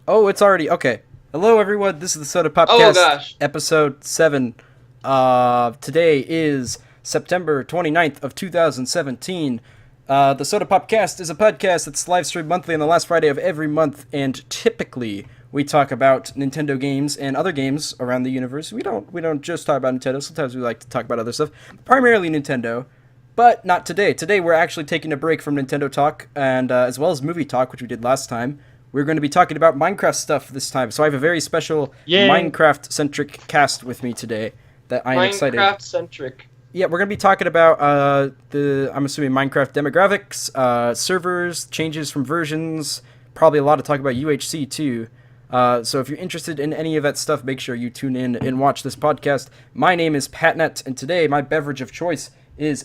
Oh, it's already okay. Hello, everyone. This is the Soda Oh Popcast, gosh. episode 7. Today is September 29th of 2017. The Soda Popcast is a podcast that's live streamed monthly on the last Friday of every month, and typically we talk about Nintendo games and other games around the universe. We don't just talk about Nintendo. Sometimes we like to talk about other stuff, primarily Nintendo. But not today. Today we're actually taking a break from Nintendo talk and as well as movie talk, which we did last time. We're going to be talking about Minecraft stuff this time. So I have a very special Yay. Minecraft-centric cast with me today that I am excited. Minecraft centric. Yeah, we're going to be talking about I'm assuming Minecraft demographics, servers, changes from versions, probably a lot of talk about UHC too. So if you're interested in any of that stuff, make sure you tune in and watch this podcast. My name is Patnet, and today my beverage of choice is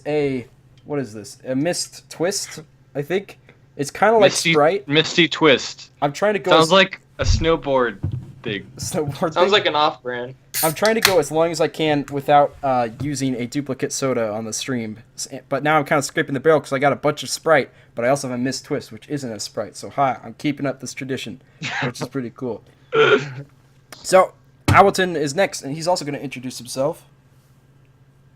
what is this? A Mist Twist, I think. It's kind of like Sprite. Misty Twist. I'm trying to go. Sounds like a snowboard thing. Sounds like an off-brand. I'm trying to go as long as I can without using a duplicate soda on the stream. But now I'm kind of scraping the barrel because I got a bunch of Sprite, but I also have a Mist Twist, which isn't a Sprite. So I'm keeping up this tradition, which is pretty cool. So Owlton is next, and he's also going to introduce himself.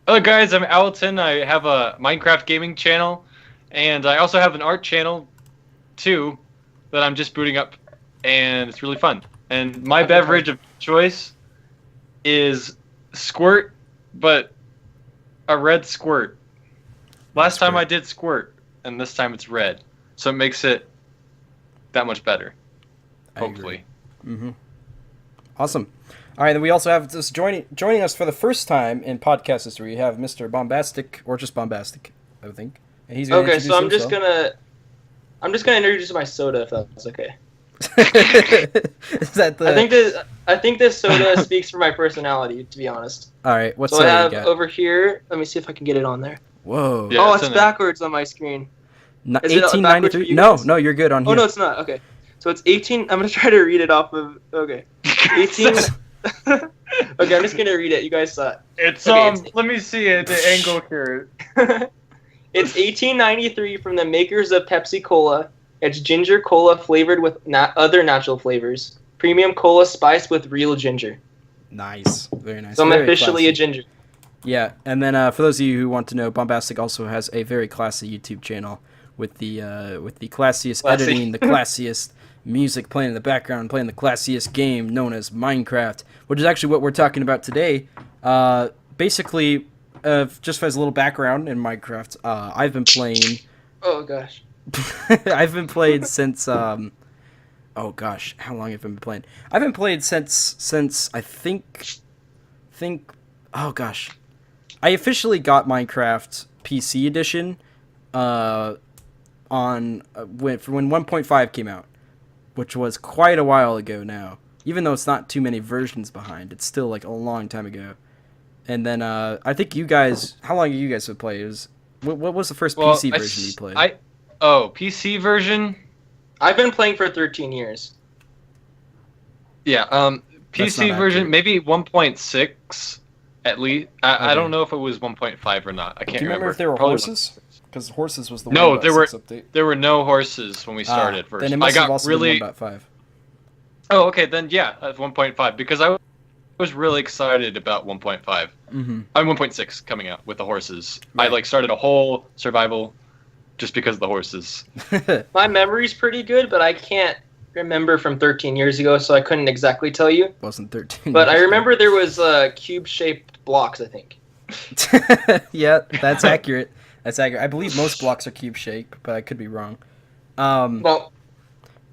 Hello guys, I'm Owlton. I have a Minecraft gaming channel, and I also have an art channel too that I'm just booting up, and it's really fun. And my beverage of choice is Squirt, but a red Squirt. Last time I did Squirt, and this time it's red, so it makes it that much better. Hopefully. Mm-hmm. Awesome. All right, then we also have this joining us for the first time in podcast history. We have Mr. Bombastic, or just Bombastic, I would think. And he's Okay, so I'm just gonna introduce my soda if that's okay. Is that the... I think this soda speaks for my personality, to be honest. All right, what's so soda I have you got? over here. Let me see if I can get it on there. Whoa. Yeah, oh, it's backwards on my screen. Not Is it 1893? backwards No, you're good on here. Oh no, it's not. Okay, so it's 18. I'm gonna try to read it off of. Okay, 18. Okay, I'm just gonna read it. You guys saw it. It's Okay, let me see it. The angle here. It's 1893 from the makers of Pepsi Cola. It's ginger cola flavored with other natural flavors. Premium cola spiced with real ginger. Nice. Very nice. So I'm Very officially classy. a ginger. Yeah, and then for those of you who want to know, Bombastic also has a very classy YouTube channel with the classiest Classy. editing, the classiest music playing in the background, playing the classiest game known as Minecraft, which is actually what we're talking about today. Basically, just as a little background in Minecraft, I've been playing. Oh gosh. I've been playing since. Oh gosh, how long have I been playing? I've been playing since I think. Oh gosh, I officially got Minecraft PC edition on when 1.5 came out, which was quite a while ago now. Even though it's not too many versions behind, it's still like a long time ago. And then I think you guys, how long have you guys been playing? What was the first PC version you played? PC version? I've been playing for 13 years. Yeah, PC version, maybe 1.6 at least. I don't know if it was 1.5 or not. I can't remember. Do you remember if there were Probably horses? Because horses was the No, 1.6 update. there were no horses when we started first. Then it must I have got also really. been 1.5. Oh, okay, then yeah, that's 1.5 because I was really excited about 1.5. Mm-hmm. I'm 1.6 coming out with the horses. Right. I started a whole survival just because of the horses. My memory's pretty good, but I can't remember from 13 years ago, so I couldn't exactly tell you. Wasn't 13. But I remember there was cube-shaped blocks, I think. Yeah, that's accurate. That's accurate. I believe most blocks are cube shaped, but I could be wrong. Well,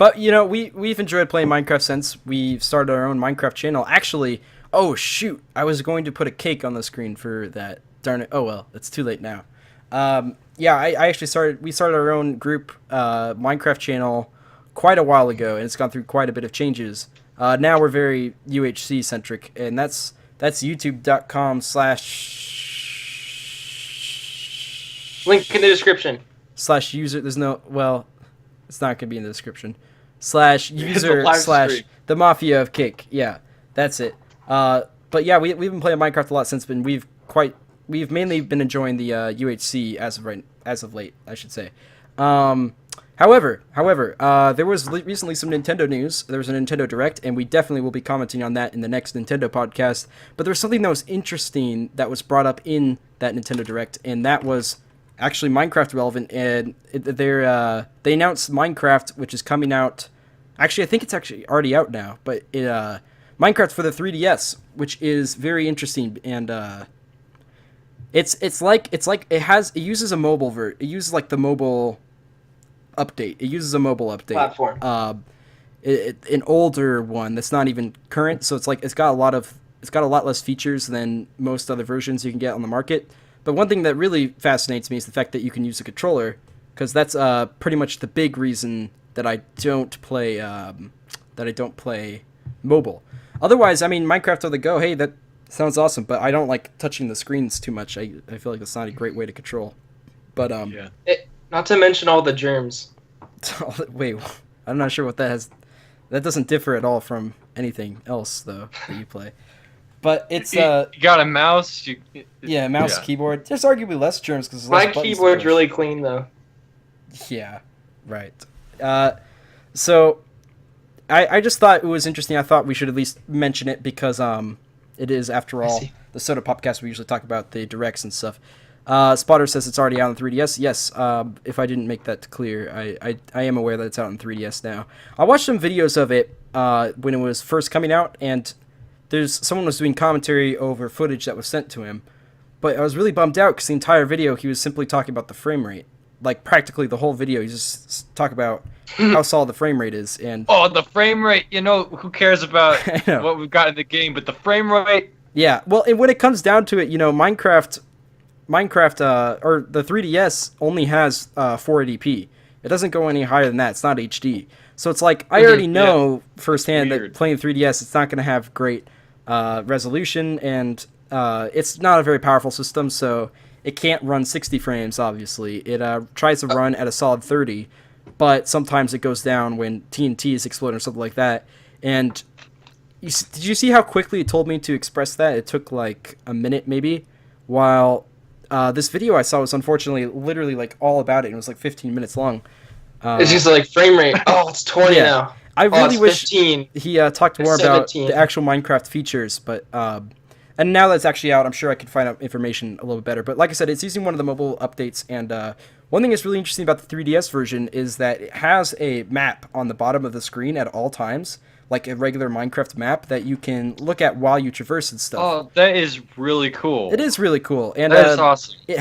But you know, we've enjoyed playing Minecraft since we've started our own Minecraft channel. Actually, oh shoot, I was going to put a cake on the screen for that. Darn it. Oh well, it's too late now. Yeah, I actually we started our own group Minecraft channel quite a while ago, and it's gone through quite a bit of changes. Now we're very UHC centric, and that's youtube.com/ link in the description. /user. There's no, well, it's not gonna be in the description. /user / the Mafia of Cake. Yeah, that's it. But yeah, we've been playing Minecraft a lot since then. We've mainly been enjoying the UHC as of late, I should say. However, there was recently some Nintendo news. There was a Nintendo Direct, and we definitely will be commenting on that in the next Nintendo podcast. But there was something that was interesting that was brought up in that Nintendo Direct, and that was actually Minecraft relevant. And they announced Minecraft, which is coming out. Actually, I think it's actually already out now. But Minecraft for the 3DS, which is very interesting, and it's like it uses a mobile it uses like the mobile update. It uses a mobile update Platform. An older one that's not even current, so it's got a lot less features than most other versions you can get on the market. But one thing that really fascinates me is the fact that you can use a controller, because that's pretty much the big reason that I don't play mobile. Otherwise, I mean, Minecraft on the go, hey, that sounds awesome, but I don't like touching the screens too much. I feel like that's not a great way to control. But Not to mention all the germs. wait, I'm not sure what that has. That doesn't differ at all from anything else though that you play. But it's You got a mouse. mouse, keyboard. There's arguably less germs because My keyboard's really clean though. Yeah, right. So I just thought it was interesting. I thought we should at least mention it because it is, after all, the Soda Popcast. We usually talk about the directs and stuff. Spotter says it's already out on 3DS. Yes, if I didn't make that clear, I am aware that it's out on 3DS now. I watched some videos of it when it was first coming out, and someone was doing commentary over footage that was sent to him. But I was really bummed out because the entire video he was simply talking about the frame rate. Like practically the whole video, he just talk about how solid the frame rate is. And the frame rate. Who cares about what we've got in the game? But the frame rate. Yeah, well, and when it comes down to it, Minecraft, or the 3DS only has 480p. It doesn't go any higher than that. It's not HD. So it's like, I already know firsthand that playing 3DS, it's not going to have great resolution, and it's not a very powerful system, so it can't run 60 frames, obviously. It tries to run at a solid 30, but sometimes it goes down when TNT is exploding or something like that. And did you see how quickly it told me to express that? It took like a minute, maybe, while this video I saw was unfortunately literally like all about it, and it was like 15 minutes long. It's just like frame rate. Oh, it's 20 now. I really wish 15. he talked more about the actual Minecraft features, but and now that it's actually out, I'm sure I could find out information a little bit better. But like I said, it's using one of the mobile updates, and one thing that's really interesting about the 3DS version is that it has a map on the bottom of the screen at all times, like a regular Minecraft map that you can look at while you traverse and stuff. Oh, that is really cool. It is really cool, and that is awesome. It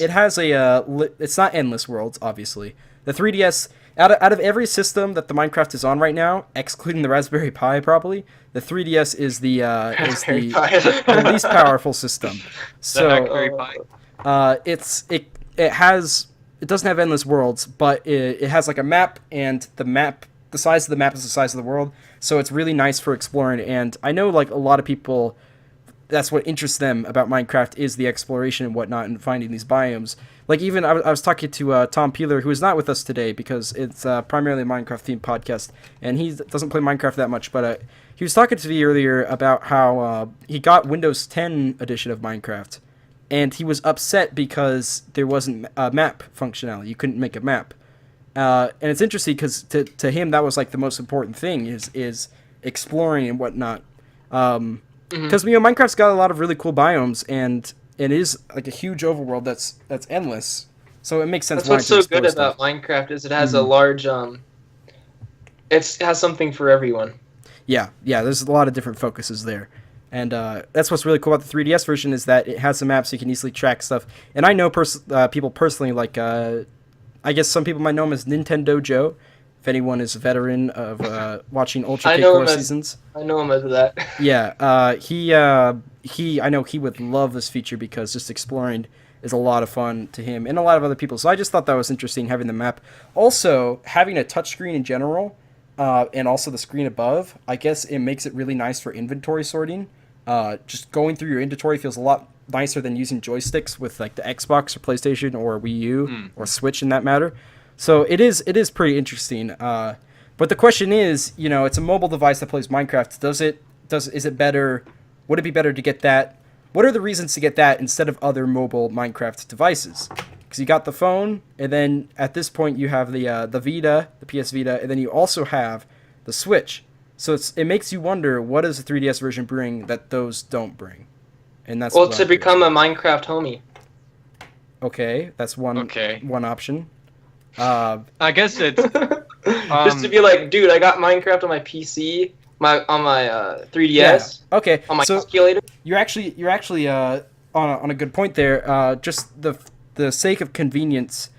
has a it's not endless worlds, obviously. The 3DS, out of every system that the Minecraft is on right now, excluding the Raspberry Pi, probably the 3DS is the least powerful system. So it doesn't have endless worlds, but it has like a map, and the size of the map is the size of the world, so it's really nice for exploring. And I know like a lot of people, that's what interests them about Minecraft is the exploration and whatnot, and finding these biomes. Like even I was talking to Tom Peeler, who is not with us today because it's primarily a Minecraft themed podcast, and he doesn't play Minecraft that much. But he was talking to me earlier about how he got Windows 10 edition of Minecraft, and he was upset because there wasn't a map functionality. You couldn't make a map, and it's interesting because to him that was like the most important thing is exploring and whatnot. Because Minecraft's got a lot of really cool biomes, and it is like a huge overworld that's endless, so it makes sense. That's what's so good about Minecraft is it has a large it has something for everyone. Yeah, there's a lot of different focuses there, and that's what's really cool about the 3DS version is that it has some maps so you can easily track stuff. And I know people personally, like I guess some people might know him as Nintendo Joe. If anyone is a veteran of watching Ultra Cakecore seasons, I know him as that. Yeah, I know he would love this feature because just exploring is a lot of fun to him and a lot of other people. So I just thought that was interesting, having the map. Also, having a touchscreen in general, and also the screen above, I guess it makes it really nice for inventory sorting. Just going through your inventory feels a lot nicer than using joysticks with like the Xbox or PlayStation or Wii U or Switch in that matter. So it is pretty interesting. But the question is, it's a mobile device that plays Minecraft. Is it better? Would it be better to get that? What are the reasons to get that instead of other mobile Minecraft devices? because you got the phone, and then at this point you have the Vita, the PS Vita, and then you also have the Switch. So it makes you wonder, what does the 3DS version bring that those don't bring? And that's Well, to become a Minecraft homie. Okay, that's one option. I guess it's Just to be like, dude, I got Minecraft on my PC, on my 3DS. Yeah. Okay, on my so calculator. You're actually on a good point there. Just the sake of convenience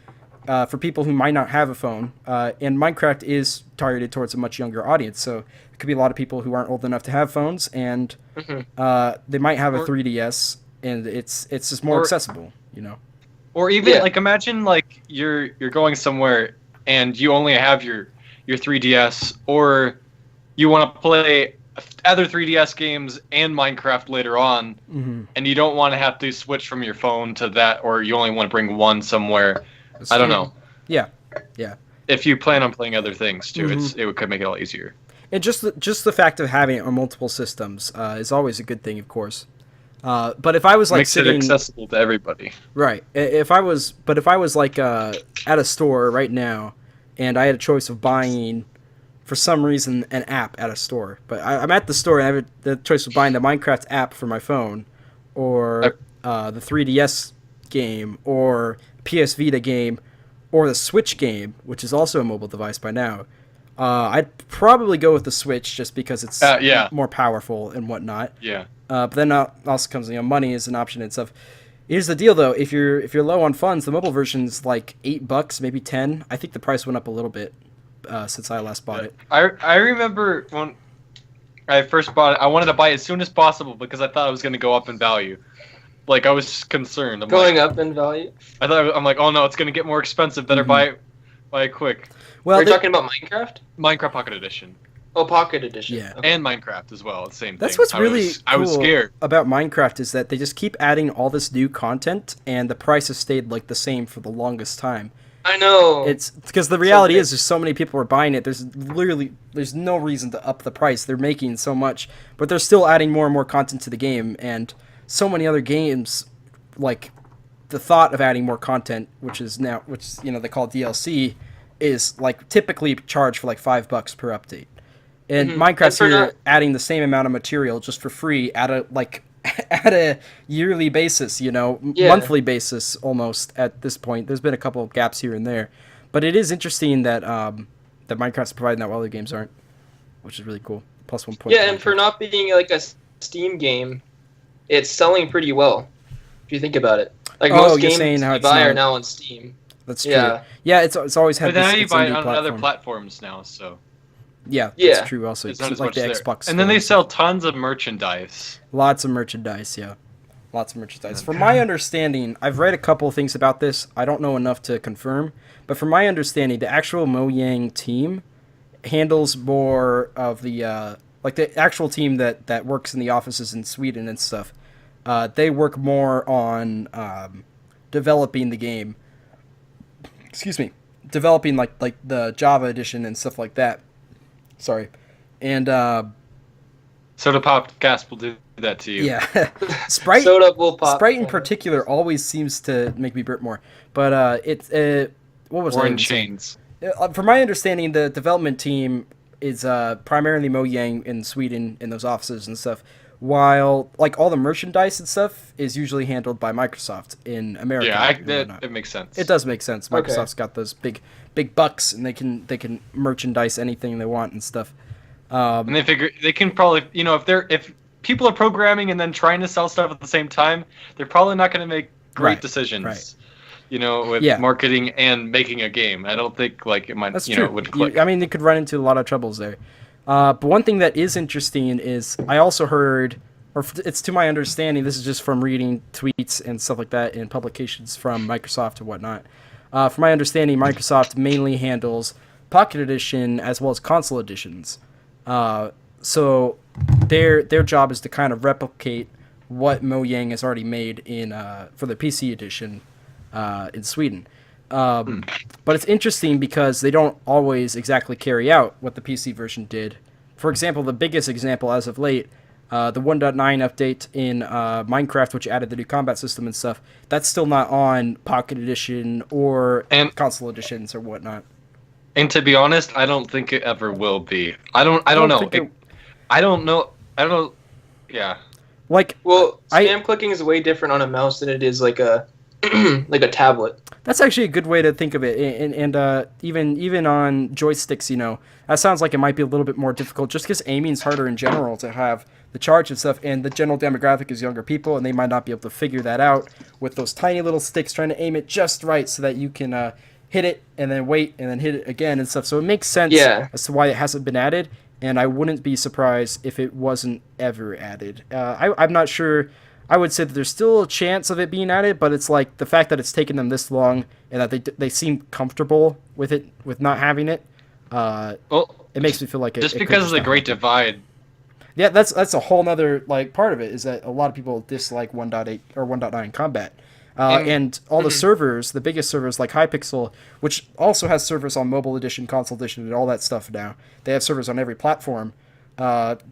for people who might not have a phone, and Minecraft is targeted towards a much younger audience, so it could be a lot of people who aren't old enough to have phones, and they might have a 3DS, and it's just more accessible, you know. Or even like imagine like you're going somewhere and you only have your 3DS, or you want to play other 3DS games and Minecraft later on, and you don't want to have to switch from your phone to that, or you only want to bring one somewhere. I don't know. Yeah. If you plan on playing other things too, it could make it a lot easier. And just the fact of having it on multiple systems is always a good thing, of course. But if I was like makes it accessible to everybody, right? If I was like at a store right now, and I had a choice of buying, for some reason, an app at a store, but I'm at the store and I have the choice of buying the Minecraft app for my phone, or the 3DS game, or PS Vita game, or the Switch game, which is also a mobile device by now. I'd probably go with the Switch just because it's more powerful and whatnot. Yeah. But then also comes, money is an option and stuff. Here's the deal, though: if you're low on funds, the mobile version's like $8, maybe 10. I think the price went up a little bit since I last bought it. I remember when I first bought it, I wanted to buy it as soon as possible because I thought it was going to go up in value. Like I was concerned. Going up in value. I'm like, oh no, it's going to get more expensive. Better buy it quick. Well, are you talking about Minecraft? Minecraft Pocket Edition. Oh, Pocket Edition. Yeah. Okay. And Minecraft as well. Same thing. That's what's really cool I was scared about Minecraft, is that they just keep adding all this new content, and the price has stayed like the same for the longest time. I know. It's because the reality is there's so many people are buying it. There's no reason to up the price. They're making so much, but they're still adding more and more content to the game, and so many other games, like the thought of adding more content, which they call DLC, is like typically charged for like $5 per update. And Minecraft's here adding the same amount of material just for free at a yearly basis, monthly basis almost at this point. There's been a couple of gaps here and there, but it is interesting that that Minecraft's providing that while other games aren't, which is really cool. Plus 1 point. Yeah, and for not being like a Steam game, it's selling pretty well. If you think about it, like most games you buy are now on Steam. That's true. Yeah, it's always had. But now this, you buy it on other platforms now, so. Yeah, that's true. Also, it's not like the Xbox. And then they sell tons of merchandise. Lots of merchandise, yeah. Lots of merchandise. From my understanding, I've read a couple of things about this. I don't know enough to confirm, but from my understanding, the actual Mojang team handles more of the like the actual team that works in the offices in Sweden and stuff. They work more on developing the game. Excuse me, developing like the Java edition and stuff like that. Sorry, and Soda Popcast will do that to you. Yeah, Sprite. Soda will pop. Sprite in particular always seems to make me burp more. But it's what was Or in chains. From my understanding, the development team is primarily Mojang in Sweden in those offices and stuff. While like all the merchandise and stuff is usually handled by Microsoft in America. Yeah, it makes sense. It does make sense. Microsoft's got those big bucks, and they can merchandise anything they want and stuff. And they figure they can probably, if people are programming and then trying to sell stuff at the same time, they're probably not going to make great decisions. Right. With marketing and making a game. I don't think like it might. That's true. It would click. They could run into a lot of troubles there. But one thing that is interesting is I also heard, or it's to my understanding, this is just from reading tweets and stuff like that in publications from Microsoft and whatnot. From my understanding, Microsoft mainly handles Pocket Edition as well as console editions. So their job is to kind of replicate what Mojang has already made in for the PC edition in Sweden. But it's interesting because they don't always exactly carry out what the PC version did. For example, the biggest example as of late, The 1.9 update in Minecraft, which added the new combat system and stuff, that's still not on Pocket Edition or And- console editions or whatnot. And to be honest, I don't think it ever will be. I don't know. think it- I don't know. I don't know. Yeah. Like, Well, I- spam clicking is way different on a mouse than it is like a like a tablet. that's actually a good way to think of it, and even on joysticks, that sounds like it might be a little bit more difficult, just because aiming's harder in general to have the charge and stuff, and the general demographic is younger people, and they might not be able to figure that out with those tiny little sticks, trying to aim it just right so that you can hit it and then wait and then hit it again and stuff. So it makes sense as to why it hasn't been added, and I wouldn't be surprised if it wasn't ever added. I'm not sure. I would say that there's still a chance of it being added, but it's like the fact that it's taken them this long and that they seem comfortable with it, with not having it. Well, It makes me feel like just it could because of the not Great happen. Divide. Yeah, that's a whole nother part of it, is that a lot of people dislike 1.8 or 1.9 combat. And all the servers, the biggest servers like Hypixel, which also has servers on mobile edition, console edition, and all that stuff now. They have servers on every platform.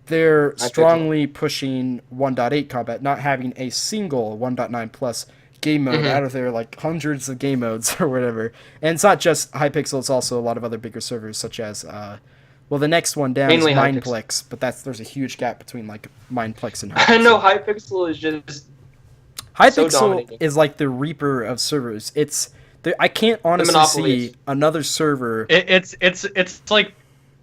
They're strongly pushing 1.8 combat, not having a single 1.9 plus game mode out of their like hundreds of game modes or whatever. And it's not just Hypixel; it's also a lot of other bigger servers, such as the next one down Mainly is Hypixel. Mineplex, but there's a huge gap between like Mineplex and Hypixel. I know Hypixel is just Hypixel dominating. is like the reaper of servers. I can't honestly monopolies. see another server.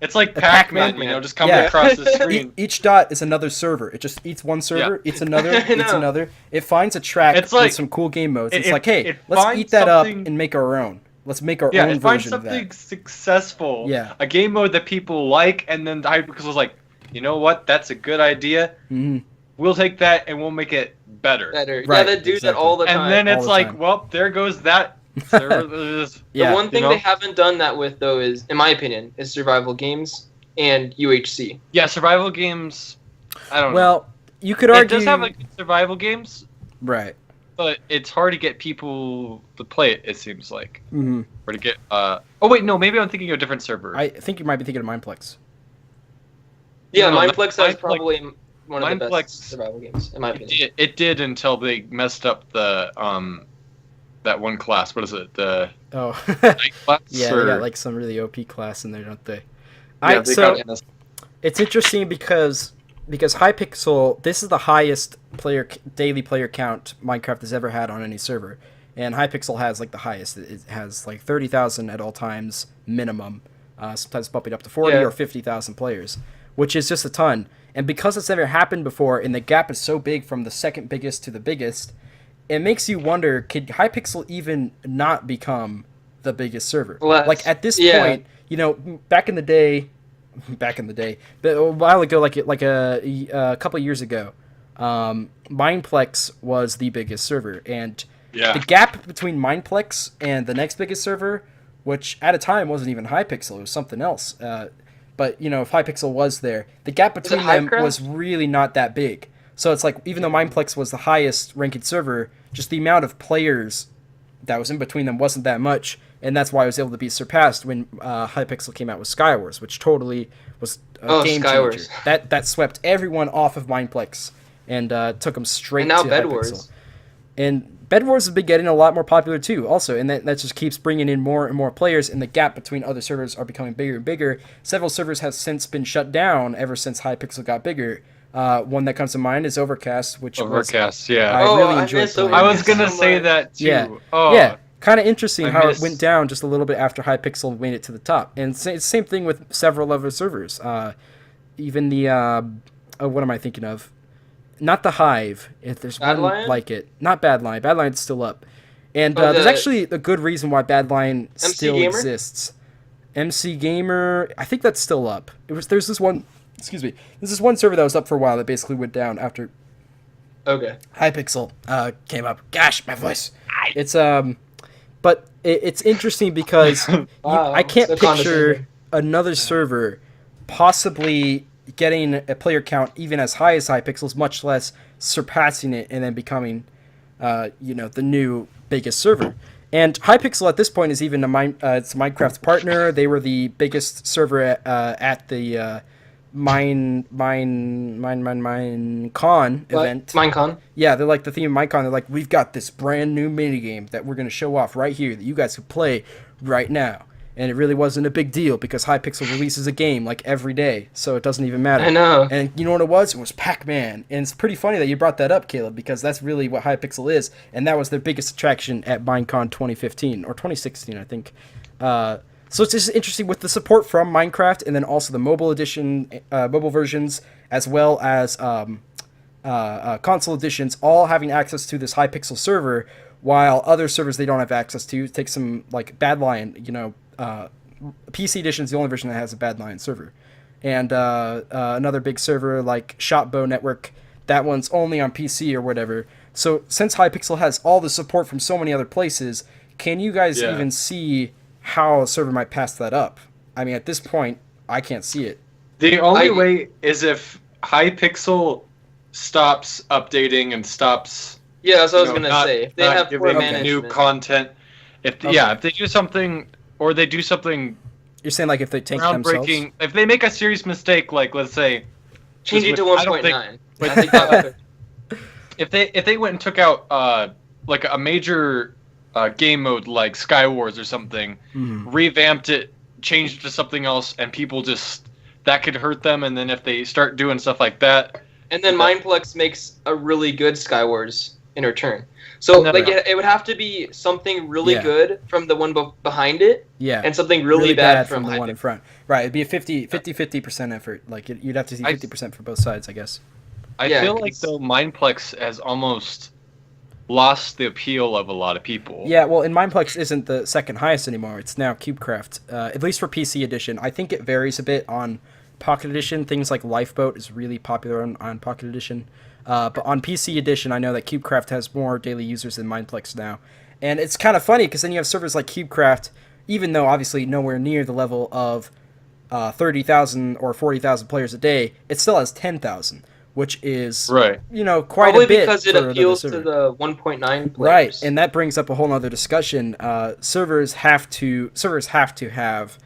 It's like Pac-Man, Pac-Man. just coming Yeah. across the screen. Each dot is another server. It just eats one server, eats another, I eats know. another. It finds a track It's like- with some cool game modes. It's it- like, hey, it let's finds eat that up something- and make our own. Let's make our Yeah, own it finds version of something that. successful. Yeah. A game mode that people like, and then Hypixel was like, you know what? That's a good idea. hmm We'll take that and we'll make it better. better. Right, Yeah, they do that exactly. all the time. And then All it's the like, time. well, there goes that. server. Yeah, the one thing you know? they haven't done that with, though, is, in my opinion, is survival games and UHC. Yeah, survival games. I don't know. Well, you could It argue. does have like good survival games, Right. but it's hard to get people to play it. It seems like, hmm or to get. Oh wait, no, maybe I'm thinking of a different server. I think you might be thinking of Mineplex. Yeah, No, Mineplex has Mineplex- probably one of the Mineplex- best survival games, in my opinion. It did until they messed up the that one class. What is it? The Oh. night class? Yeah, or- they got like some really OP class in there, don't they? Yeah, they So got- it's interesting because Hypixel, this is the highest daily player count Minecraft has ever had on any server, and Hypixel has like the highest. It has like 30,000 at all times minimum, sometimes bumping up to 40 Yeah. or 50,000 players, which is just a ton. And because it's never happened before, and the gap is so big from the second biggest to the biggest, it makes you wonder: could Hypixel even not become the biggest server? Well, Like at this yeah. point, back in the day, but a while ago, like a couple of years ago, Mineplex was the biggest server, and Yeah. the gap between Mineplex and the next biggest server, which at a time wasn't even Hypixel, it was something else. But if Hypixel was there, the gap it between them Hypecraft? was really not that big. So it's like, even though Mineplex was the highest ranked server, just the amount of players that was in between them wasn't that much, and that's why it was able to be surpassed when Hypixel came out with Skywars, which totally was a game Skywars. changer. That swept everyone off of Mineplex and took them straight And now to Bed Hypixel. Wars. And Bed Wars has been getting a lot more popular too, also, and that just keeps bringing in more and more players, and the gap between other servers are becoming bigger and bigger. Several servers have since been shut down ever since Hypixel got bigger. One that comes to mind is Overcast, which Overcast. Yeah. I Oh, really I enjoyed miss playing. I was Overcast gonna so say much. that too. Yeah. Oh. Yeah, kind of interesting I how miss- it went down just a little bit after Hypixel made it to the top. And it's the same thing with several other servers. Even the what am I thinking of? Not the Hive. If there's Bad one Lion? like it, not Badlion. Badlion's still up, and Oh, there's the- actually a good reason why Badlion still Gamer? exists. MC Gamer, I think that's still up. There's this one. Excuse me. There's this one server that was up for a while that basically went down after Okay. Hypixel came up. Gosh, my voice. It's but it's interesting because Wow, I can't so picture condescending. another server possibly getting a player count even as high as Hypixel's, much less surpassing it and then becoming, the new biggest server. And Hypixel at this point is even it's Minecraft's partner. They were the biggest server at the Minecon event. Minecon. Yeah, they're like the theme of Minecon. They're like, we've got this brand new minigame that we're going to show off right here that you guys can play right now. And it really wasn't a big deal because Hypixel releases a game like every day, so it doesn't even matter. I know. And you know what it was? It was Pac-Man. And it's pretty funny that you brought that up, Caleb, because that's really what Hypixel is, and that was their biggest attraction at Minecon 2015 or 2016, I think. So it's just interesting with the support from Minecraft, and then also the mobile edition, mobile versions, as well as console editions, all having access to this Hypixel server, while other servers they don't have access to. Take some like Badlion, PC edition is the only version that has a Badlion server, and another big server like Shotbow Network, that one's only on PC or whatever. So since Hypixel has all the support from so many other places, can you guys even see how a server might pass that up? I mean, at this point, I can't see it. The only way is if Hypixel stops updating and stops. Yeah, that's what I was gonna say. If they have poor management. New content. If they do something, or they do something. You're saying like if they tank themselves? If they make a serious mistake, like let's say, change it to 1.9. If they went and took out like a major game mode like Skywars or something, revamped it, changed it to something else, and people just that could hurt them. And then if they start doing stuff like that, and then Mineplex makes a really good Skywars in return. So it would have to be something really good from the one behind it, and something really bad from the one in front. Right, it'd be a 50% effort. Like you'd have to see 50% for both sides, I guess. I feel like though Mineplex has almost lost the appeal of a lot of people. Yeah, well, and Mineplex isn't the second highest anymore. It's now CubeCraft, at least for PC edition. I think it varies a bit on Pocket Edition. Things like Lifeboat is really popular on Pocket Edition. But on PC edition, I know that CubeCraft has more daily users than Mineplex now. And it's kind of funny because then you have servers like CubeCraft, even though obviously nowhere near the level of 30,000 or 40,000 players a day, it still has 10,000, which is quite Probably a bit. Because it appeals to the 1.9 players. Right, and that brings up a whole other discussion. Servers have to have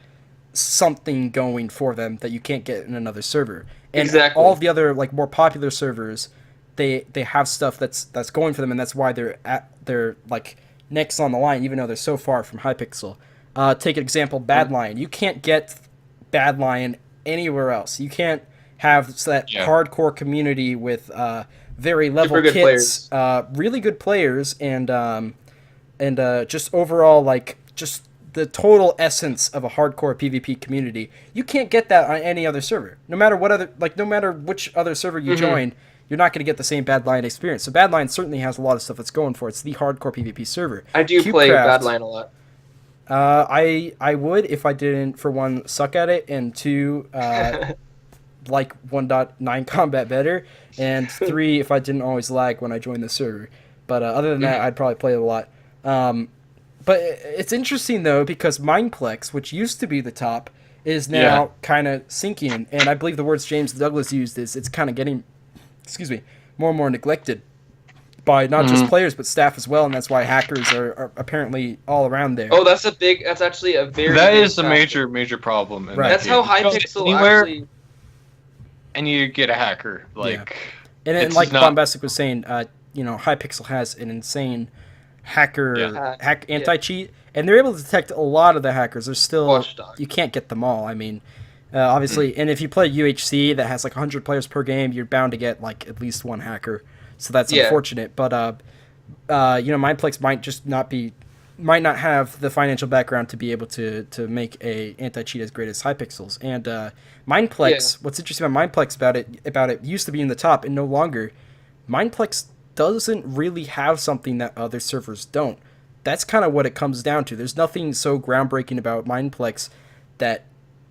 something going for them that you can't get in another server. And all of the other like more popular servers, they have stuff that's going for them, and that's why they're like next on the line, even though they're so far from Hypixel. Take an example, Badlion. You can't get Badlion anywhere else. You can't have that hardcore community with very level kits, really good players, and just overall like just the total essence of a hardcore PvP community. You can't get that on any other server. No matter which other server you join, you're not going to get the same Badlion experience. So Badlion certainly has a lot of stuff that's going for it. It's the hardcore PvP server. I do play Badlion a lot. I would if I didn't, for one, suck at it, and two, like 1.9 combat better, and 3, if I didn't always lag when I joined the server. But other than that, I'd probably play it a lot. But it's interesting, though, because Mineplex, which used to be the top, is now kind of sinking. And I believe the words James Douglas used is it's kind of getting, more and more neglected by not just players, but staff as well. And that's why hackers are apparently all around there. Oh, that's actually a very That big is a factor. major problem. Right. That's how Hypixel actually... And you get a hacker. And like Bombastic was saying, Hypixel has an insane anti-cheat, and they're able to detect a lot of the hackers. There's still you can't get them all. I mean, obviously, and if you play UHC that has like 100 players per game, you're bound to get like at least one hacker. So that's unfortunate. But Mineplex might not have the financial background to be able to make a anti-cheat as great as Hypixel's. And Mineplex, what's interesting about Mineplex about it used to be in the top and no longer. Mineplex doesn't really have something that other servers don't. That's kind of what it comes down to. There's nothing so groundbreaking about Mineplex that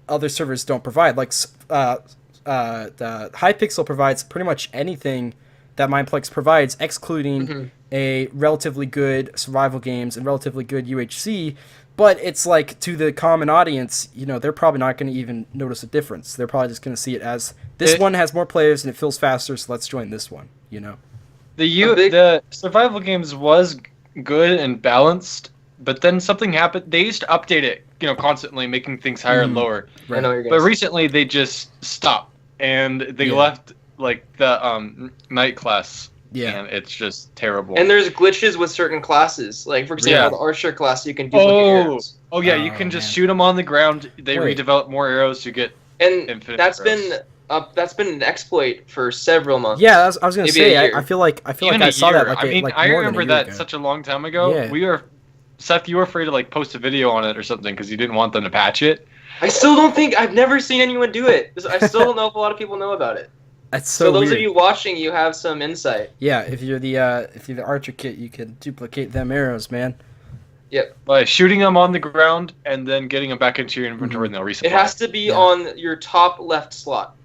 other servers don't provide. Like the Hypixel provides pretty much anything that Mineplex provides, excluding a relatively good survival games and relatively good UHC. But it's like, to the common audience, they're probably not going to even notice a difference. They're probably just going to see it as this one has more players and it feels faster, so let's join this one. The survival games was good and balanced, but then something happened. They used to update it, constantly, making things higher and lower. Right. I know what you're but recently they just stopped. and they left like the night class. Yeah, and it's just terrible. And there's glitches with certain classes. Like, for example, the Archer class, you can duplicate arrows. Oh, yeah, you can just shoot them on the ground. They redevelop more arrows to get infinite that's arrows. That's been an exploit for several months. Yeah, I was gonna say. I feel like I saw that. I remember that such a long time ago. Yeah. Seth, you were afraid to like post a video on it or something because you didn't want them to patch it. I still don't think I've never seen anyone do it. I still don't know if a lot of people know about it. That's so those weird. of you watching, you have some insight. Yeah, if you're the Archer kit, you can duplicate them arrows, man. Yep. By shooting them on the ground and then getting them back into your inventory and they'll resupply. It has to be on your top left slot.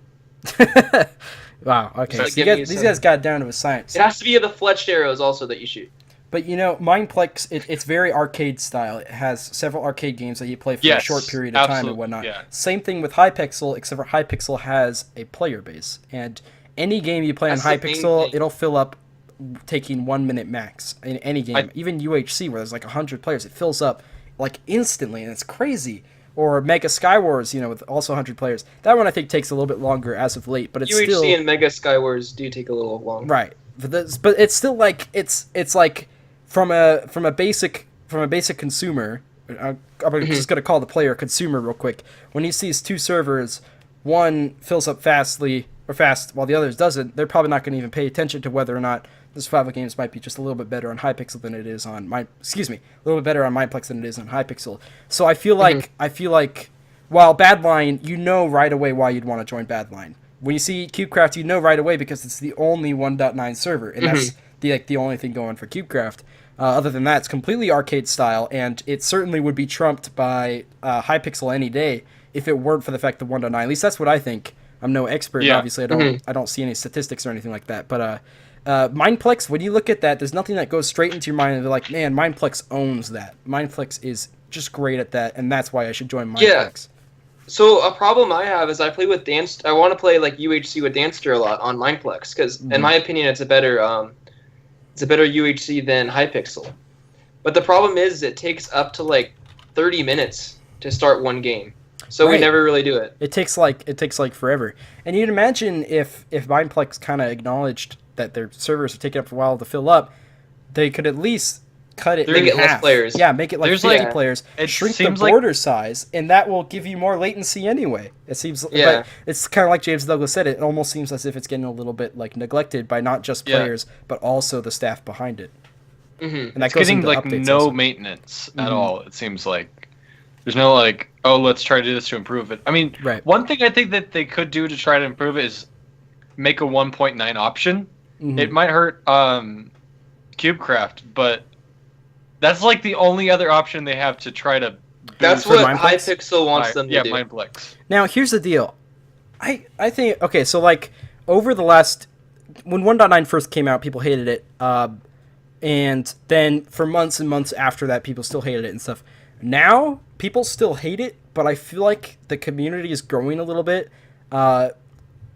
Wow. Okay. So these guys got it down to a science. It has to be the fletched arrows also that you shoot. But Mineplex, it's very arcade style. It has several arcade games that you play for a short period of time and whatnot. Yeah. Same thing with Hypixel, except for Hypixel has a player base. And any game you play on Hypixel, it'll fill up taking 1 minute max in any game. Even UHC, where there's like 100 players, it fills up like instantly, and it's crazy. Or Mega Skywars, with also 100 players. That one I think takes a little bit longer as of late, but it's UHC still... and Mega Skywars do take a little longer. Right. But it's still like it's like from a basic consumer. I'm just gonna call the player consumer real quick. When he sees two servers, one fills up fast while the others doesn't, they're probably not going to even pay attention to whether or not the survival games might be just a little bit better on Hypixel than it is on a little bit better on Mineplex than it is on Hypixel. So I feel like while Badline, right away why you'd want to join Badline. When you see CubeCraft, right away because it's the only 1.9 server, and that's the only thing going for CubeCraft. Other than that, it's completely arcade style, and it certainly would be trumped by Hypixel any day if it weren't for the fact that 1.9. At least that's what I think. I'm no expert, obviously. I don't see any statistics or anything like that. But Mineplex, when you look at that, there's nothing that goes straight into your mind and they're like, man, Mineplex owns that. Mineplex is just great at that, and that's why I should join Mineplex. Yeah. So a problem I have is I play with Dance. I want to play like UHC with Danster a lot on Mineplex because, in my opinion, it's a better UHC than Hypixel. But the problem is it takes up to like 30 minutes to start one game, so we never really do it. It takes like forever. And you'd imagine if Mineplex kind of acknowledged that their servers are taking up a while to fill up, they could at least cut it in half. Less players. Yeah, make it like 50 players. Shrink the border size, and that will give you more latency anyway. It seems. But it's kind of like James Douglas said. It almost seems as if it's getting a little bit like neglected by not just players, but also the staff behind it. Mm-hmm. And that goes getting like no also. Maintenance at all. It seems like there's no like, oh, let's try to do this to improve it. I mean, one thing I think that they could do to try to improve it is make a 1.9 option. Mm-hmm. It might hurt CubeCraft, but that's like the only other option they have to try to. That's what Hypixel wants them to do. Yeah, Mineplex. Now here's the deal. I think so like over the last when 1.9 first came out, people hated it, and then for months and months after that, people still hated it and stuff. Now people still hate it, but I feel like the community is growing a little bit.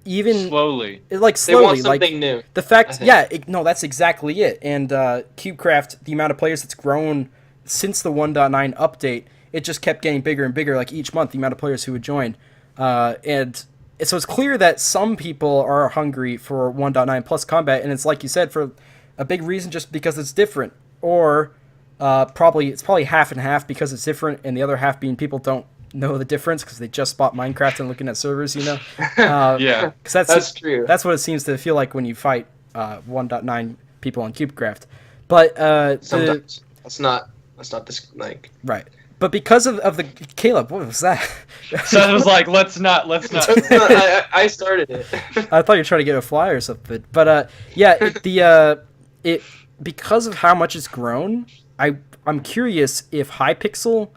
Even slowly, they want something new. The fact, that's exactly it. And CubeCraft, the amount of players that's grown since the 1.9 update, it just kept getting bigger and bigger. Like each month, the amount of players who would join, and so it's clear that some people are hungry for 1.9 plus combat, and it's like you said, for a big reason, just because it's different, or probably half and half because it's different, and the other half being people don't know the difference because they just bought Minecraft and looking at servers, yeah, because that's true. That's what it seems to feel like when you fight 1.9 people on CubeCraft. But sometimes that's not this like right. But because of the Caleb, what was that? So it was like, let's not. I started it. I thought you were trying to get a fly or something. But because of how much it's grown, I'm curious if Hypixel,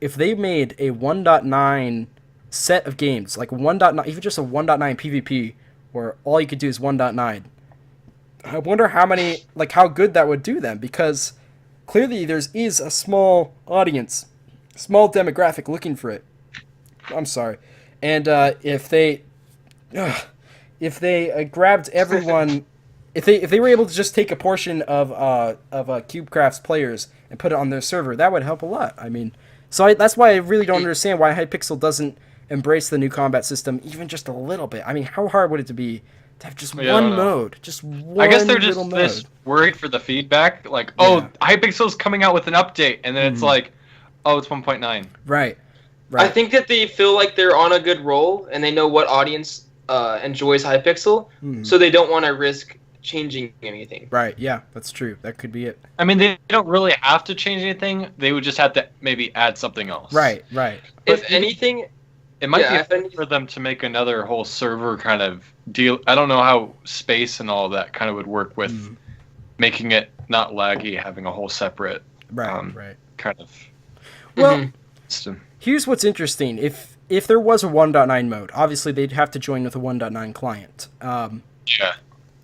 if they made a 1.9 set of games, like 1.9, even just a 1.9 PvP, where all you could do is 1.9, I wonder how good that would do them, because clearly there is a small audience, small demographic looking for it. I'm sorry. And if they grabbed everyone, if they were able to just take a portion of CubeCraft's players and put it on their server, that would help a lot. I mean, so that's why I really don't understand why Hypixel doesn't embrace the new combat system even just a little bit. I mean, how hard would it be to have just one mode? Just one. I guess they're just little this mode. worried for the feedback. Like, Hypixel's coming out with an update, and then it's like, oh, it's 1.9. Right. I think that they feel like they're on a good roll, and they know what audience enjoys Hypixel, so they don't want to risk changing anything. Right, yeah, that's true. That could be it. I mean, they don't really have to change anything. They would just have to maybe add something else. Right. If anything, it might be for them to make another whole server kind of deal. I don't know how space and all of that kind of would work with making it not laggy, having a whole separate kind of system. Here's what's interesting. If there was a 1.9 mode, obviously they'd have to join with a 1.9 client.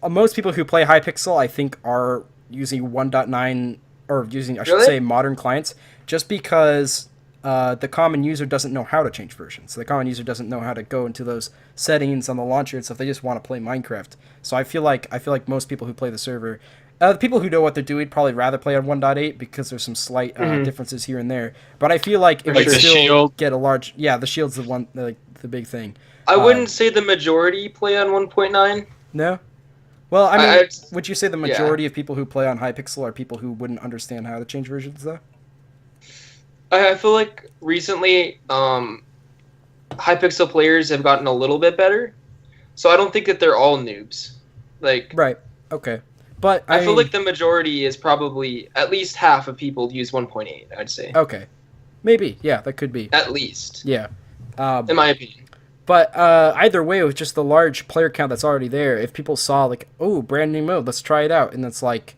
Most people who play Hypixel, I think, are using 1.9, or using, I should say, modern clients, just because the common user doesn't know how to change versions. So the common user doesn't know how to go into those settings on the launcher and stuff. They just want to play Minecraft. So I feel like most people who play the server, the people who know what they're doing, probably rather play on 1.8 because there's some slight differences here and there. But I feel like it would still get a large. Yeah, the shield's the big thing. I wouldn't say the majority play on 1.9. No. Well, I mean, would you say the majority of people who play on Hypixel are people who wouldn't understand how to change versions, though? I feel like recently, Hypixel players have gotten a little bit better, so I don't think that they're all noobs. Like, right? Okay, but I feel like the majority is probably at least half of people use 1.8. I'd say. Okay, maybe. Yeah, that could be. At least. Yeah. In my opinion. But either way, with just the large player count that's already there, if people saw, like, oh, brand new mode, let's try it out, and it's like,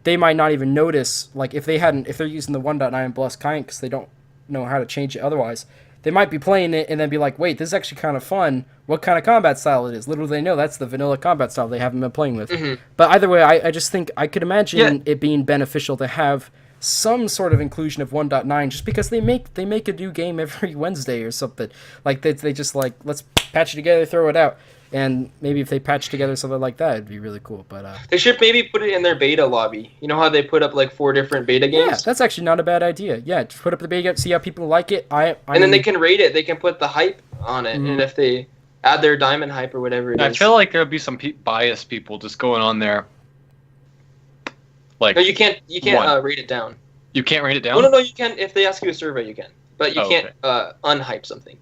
they might not even notice, like, if they're using the 1.9 plus client because they don't know how to change it otherwise, they might be playing it and then be like, wait, this is actually kind of fun. What kind of combat style it is? Little do they know that's the vanilla combat style they haven't been playing with. But either way, I just think I could imagine it being beneficial to have some sort of inclusion of 1.9 just because they make a new game every Wednesday or something. Like they just like, let's patch it together, throw it out. And maybe if they patch together something like that, it'd be really cool. But they should maybe put it in their beta lobby. You know how they put up like 4 different beta games? Yeah, that's actually not a bad idea. Yeah, just put up the beta, see how people like it. And then they can rate it. They can put the hype on it. And if they add their diamond hype or whatever it is. I feel like there would be some biased people just going on there. Like, no, you can't rate it down. You can't rate it down? No, you can. If they ask you a survey, you can. But you can't unhype something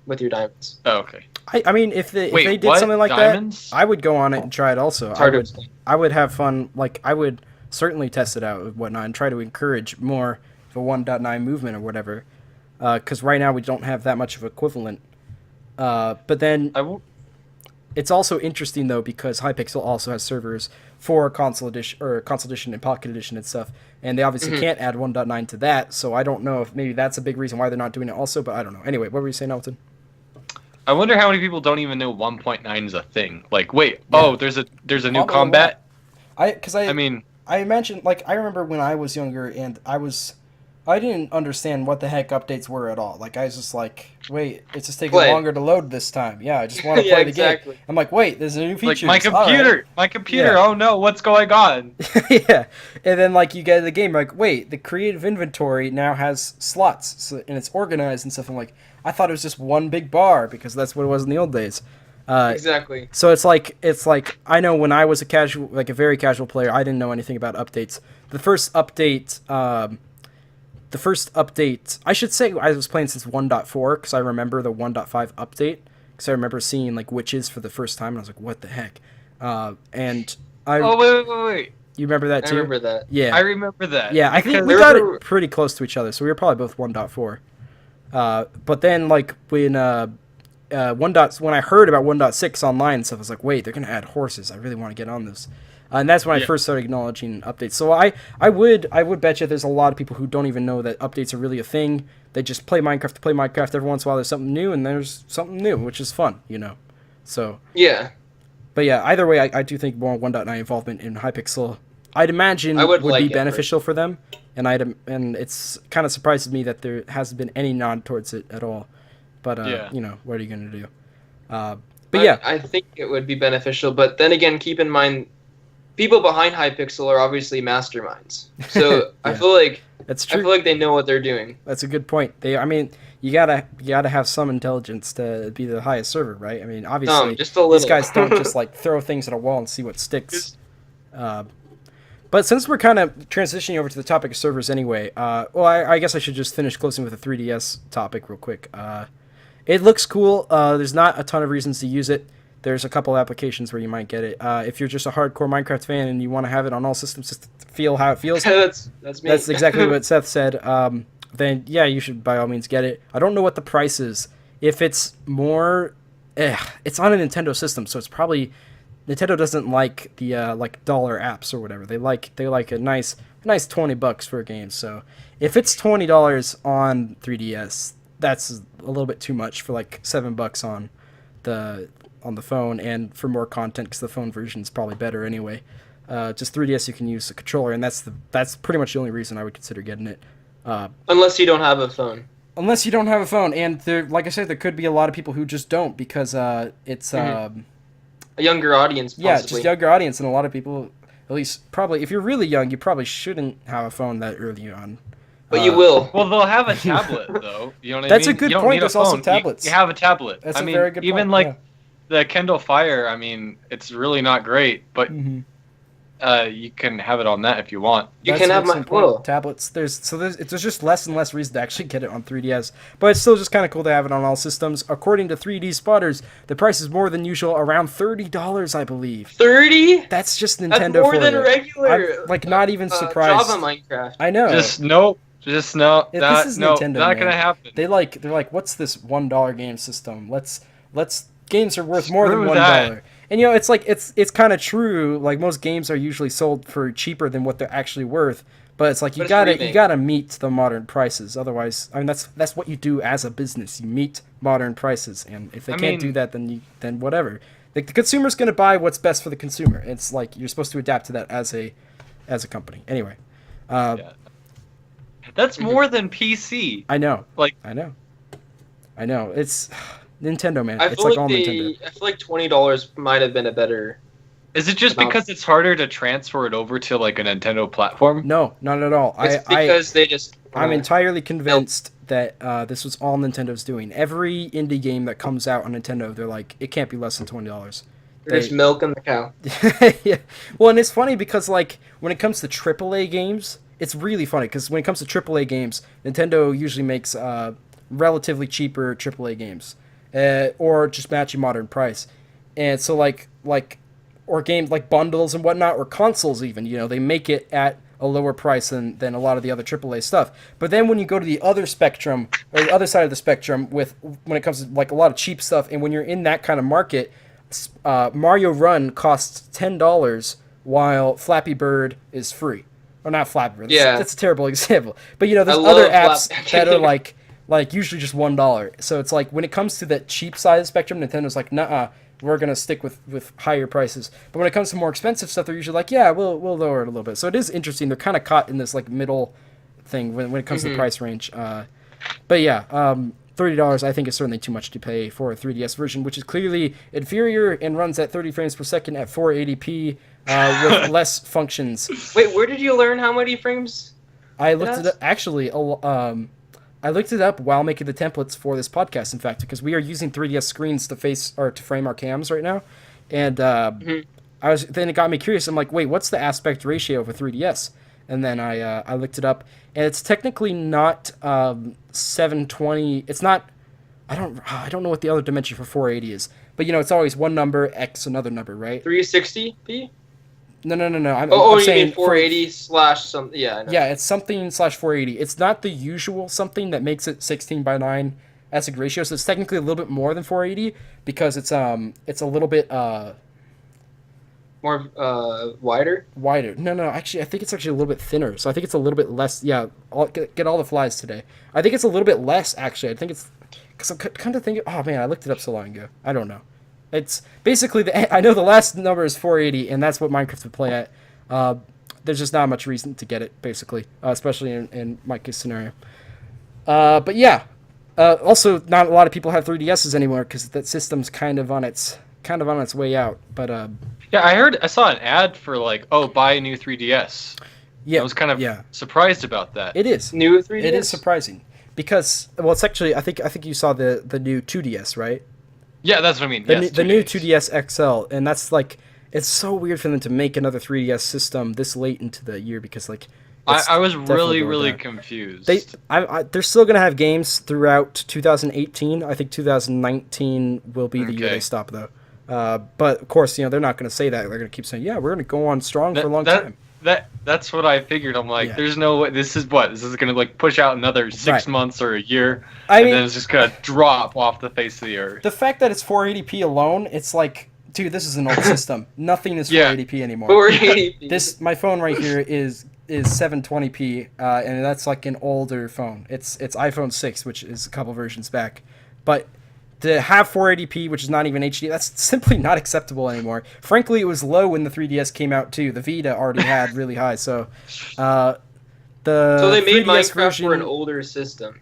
with your diamonds. Oh, okay. I mean, if they did something like that, I would go on it and try it also. I would have fun. Like, I would certainly test it out and whatnot and try to encourage more of a 1.9 movement or whatever. Because right now we don't have that much of equivalent. But then it's also interesting, though, because Hypixel also has servers for console edition and pocket edition and stuff. And they obviously can't add 1.9 to that. So I don't know if maybe that's a big reason why they're not doing it also. But I don't know. Anyway, what were you saying, Elton? I wonder how many people don't even know 1.9 is a thing. Like, wait, there's a new combat. I imagine, like, I remember when I was younger and I didn't understand what the heck updates were at all. Like, I was just like, wait, it's just taking longer to load this time. Yeah, I just want to play the game. I'm like, wait, there's a new feature. Like, my computer, oh no, what's going on? Yeah, and then, like, you get in the game, like, wait, the creative inventory now has slots, and it's organized and stuff. I'm like, I thought it was just one big bar because that's what it was in the old days. Exactly. So it's like I know when I was a very casual player, I didn't know anything about updates. The first update, I should say I was playing since 1.4 because I remember the 1.5 update because I remember seeing like witches for the first time and I was like, what the heck? And I. Oh wait. You remember that too? I remember that. Yeah. I remember that. Yeah, I think we got it pretty close to each other, so we were probably both 1.4. But then, like, when I heard about 1.6 online and stuff, I was like, wait, they're going to add horses. I really want to get on this. And that's when I first started acknowledging updates. So I would bet you there's a lot of people who don't even know that updates are really a thing. They just play Minecraft to play Minecraft. Every once in a while there's something new, and there's something new, which is fun, you know. So yeah. But yeah, either way, I do think more 1.9 involvement in Hypixel, I'd imagine, would be beneficial for them. And it's kind of surprises me that there hasn't been any nod towards it at all. But, you know, what are you going to do? But yeah. I think it would be beneficial. But then again, keep in mind, people behind Hypixel are obviously masterminds. So I feel like that's true. I feel like they know what they're doing. That's a good point. I mean, you gotta have some intelligence to be the highest server, right? I mean, obviously, just a little. These guys don't just like throw things at a wall and see what sticks. But since we're kind of transitioning over to the topic of servers anyway, I guess I should just finish closing with the 3DS topic real quick. It looks cool. There's not a ton of reasons to use it. There's a couple applications where you might get it. If you're just a hardcore Minecraft fan and you want to have it on all systems just to feel how it feels, that's me. That's exactly what Seth said. Then yeah, you should by all means get it. I don't know what the price is. If it's more, it's on a Nintendo system, so it's probably Nintendo doesn't like the like dollar apps or whatever. They like a nice $20 for a game. So if it's $20 on 3DS, that's a little bit too much for like $7 on the phone, and for more content because the phone version is probably better anyway. Just 3DS, you can use a controller, and that's pretty much the only reason I would consider getting it. Unless you don't have a phone. Unless you don't have a phone, and there, like I said, there could be a lot of people who just don't because it's a younger audience. Possibly. Yeah, just younger audience, and a lot of people, at least probably, if you're really young, you probably shouldn't have a phone that early on. But you will. Well, they'll have a tablet though. You know what I mean? That's a good point. There's also tablets. You have a tablet. That's a very good point. Even like the Kindle Fire. I mean, it's really not great, but you can have it on that if you want. You can have my tablets. There's just less and less reason to actually get it on 3DS, but it's still just kind of cool to have it on all systems. According to 3D Spotters, the price is more than usual, around $30, I believe. 30? That's just Nintendo. That's more than regular. I'm, like, not even surprised. Java Minecraft. I know. Just no. This is Nintendo. Not gonna happen. They're like, what's this $1 game system? Let's games are worth more than $1. And it's like it's kind of true. Like most games are usually sold for cheaper than what they're actually worth. But it's like you gotta meet the modern prices. Otherwise, I mean that's what you do as a business. You meet modern prices, and if they can't do that, then whatever. The consumer's gonna buy what's best for the consumer. It's like you're supposed to adapt to that as a company. Anyway. That's more than PC. I know. I know. It's Nintendo, man. It's like all Nintendo. I feel like $20 might have been a better. Is it just because it's harder to transfer it over to like a Nintendo platform? No, not at all. It's because they just. I'm entirely convinced that this was all Nintendo's doing. Every indie game that comes out on Nintendo, they're like, it can't be less than $20. They're just milking the cow. Yeah. Well, and it's funny because like when it comes to AAA games. It's really funny because when it comes to AAA games, Nintendo usually makes relatively cheaper AAA games, or just matching modern price, and so or games like bundles and whatnot, or consoles even. They make it at a lower price than a lot of the other AAA stuff. But then when you go to the other spectrum, or the other side of the spectrum, when it comes to like a lot of cheap stuff, and when you're in that kind of market, Mario Run costs $10 while Flappy Bird is free. Or not Flappy Bird. That's a terrible example. But there's other apps that are like usually just $1. So it's like when it comes to that cheap side of the spectrum, Nintendo's like, nah, we're gonna stick with higher prices. But when it comes to more expensive stuff, they're usually like, yeah, we'll lower it a little bit. So it is interesting. They're kind of caught in this like middle thing when it comes to the price range. But yeah, $30 I think is certainly too much to pay for a 3DS version, which is clearly inferior and runs at 30 frames per second at 480p. With less functions. Wait, where did you learn how many frames? I looked it up. Actually, I looked it up while making the templates for this podcast. In fact, because we are using 3DS screens to frame our cams right now, and then it got me curious. I'm like, wait, what's the aspect ratio of a 3DS? And then I looked it up, and it's technically not 720. It's not. I don't know what the other dimension for 480 is, but it's always one number x another number, right? 360p. No. I'm you saying mean 480 slash something? Yeah, I know. Yeah, it's something slash 480. It's not the usual something that makes it 16:9 aspect ratio, so it's technically a little bit more than 480 because it's a little bit more wider. Wider. No. Actually, I think it's actually a little bit thinner. So I think it's a little bit less. Yeah, get all the flies today. I think it's a little bit less actually. I think it's because I'm kind of thinking. Oh man, I looked it up so long ago. I don't know. It's basically I know the last number is 480, and that's what Minecraft would play at. There's just not much reason to get it, basically, especially in my case scenario. But yeah, also not a lot of people have 3DSs anymore because that system's kind of on its kind of on its way out. But yeah, I saw an ad for like, buy a new 3DS. Yeah, I was kind of surprised about that. It is new 3DS. It is surprising because it's actually I think you saw the new 2DS, right? Yeah, that's what I mean. The new 2DS XL, and that's like it's so weird for them to make another 3DS system this late into the year because like I was really confused. They're still gonna have games throughout 2018. I think 2019 will be the year they stop though. But of course, they're not gonna say that. They're gonna keep saying, we're gonna go on strong for a long time. That's what I figured. I'm like, there's no way. This is gonna like push out another 6 months or a year, and then it's just gonna drop off the face of the earth. The fact that it's 480p alone, it's like, dude, this is an old system. Nothing is 480p anymore. 480p. My phone right here is 720p, and that's like an older phone. It's iPhone 6, which is a couple versions back, but to have 480p, which is not even HD, that's simply not acceptable anymore. Frankly, it was low when the 3DS came out too. The Vita already had really high, so so they made 3DS Minecraft version, for an older system.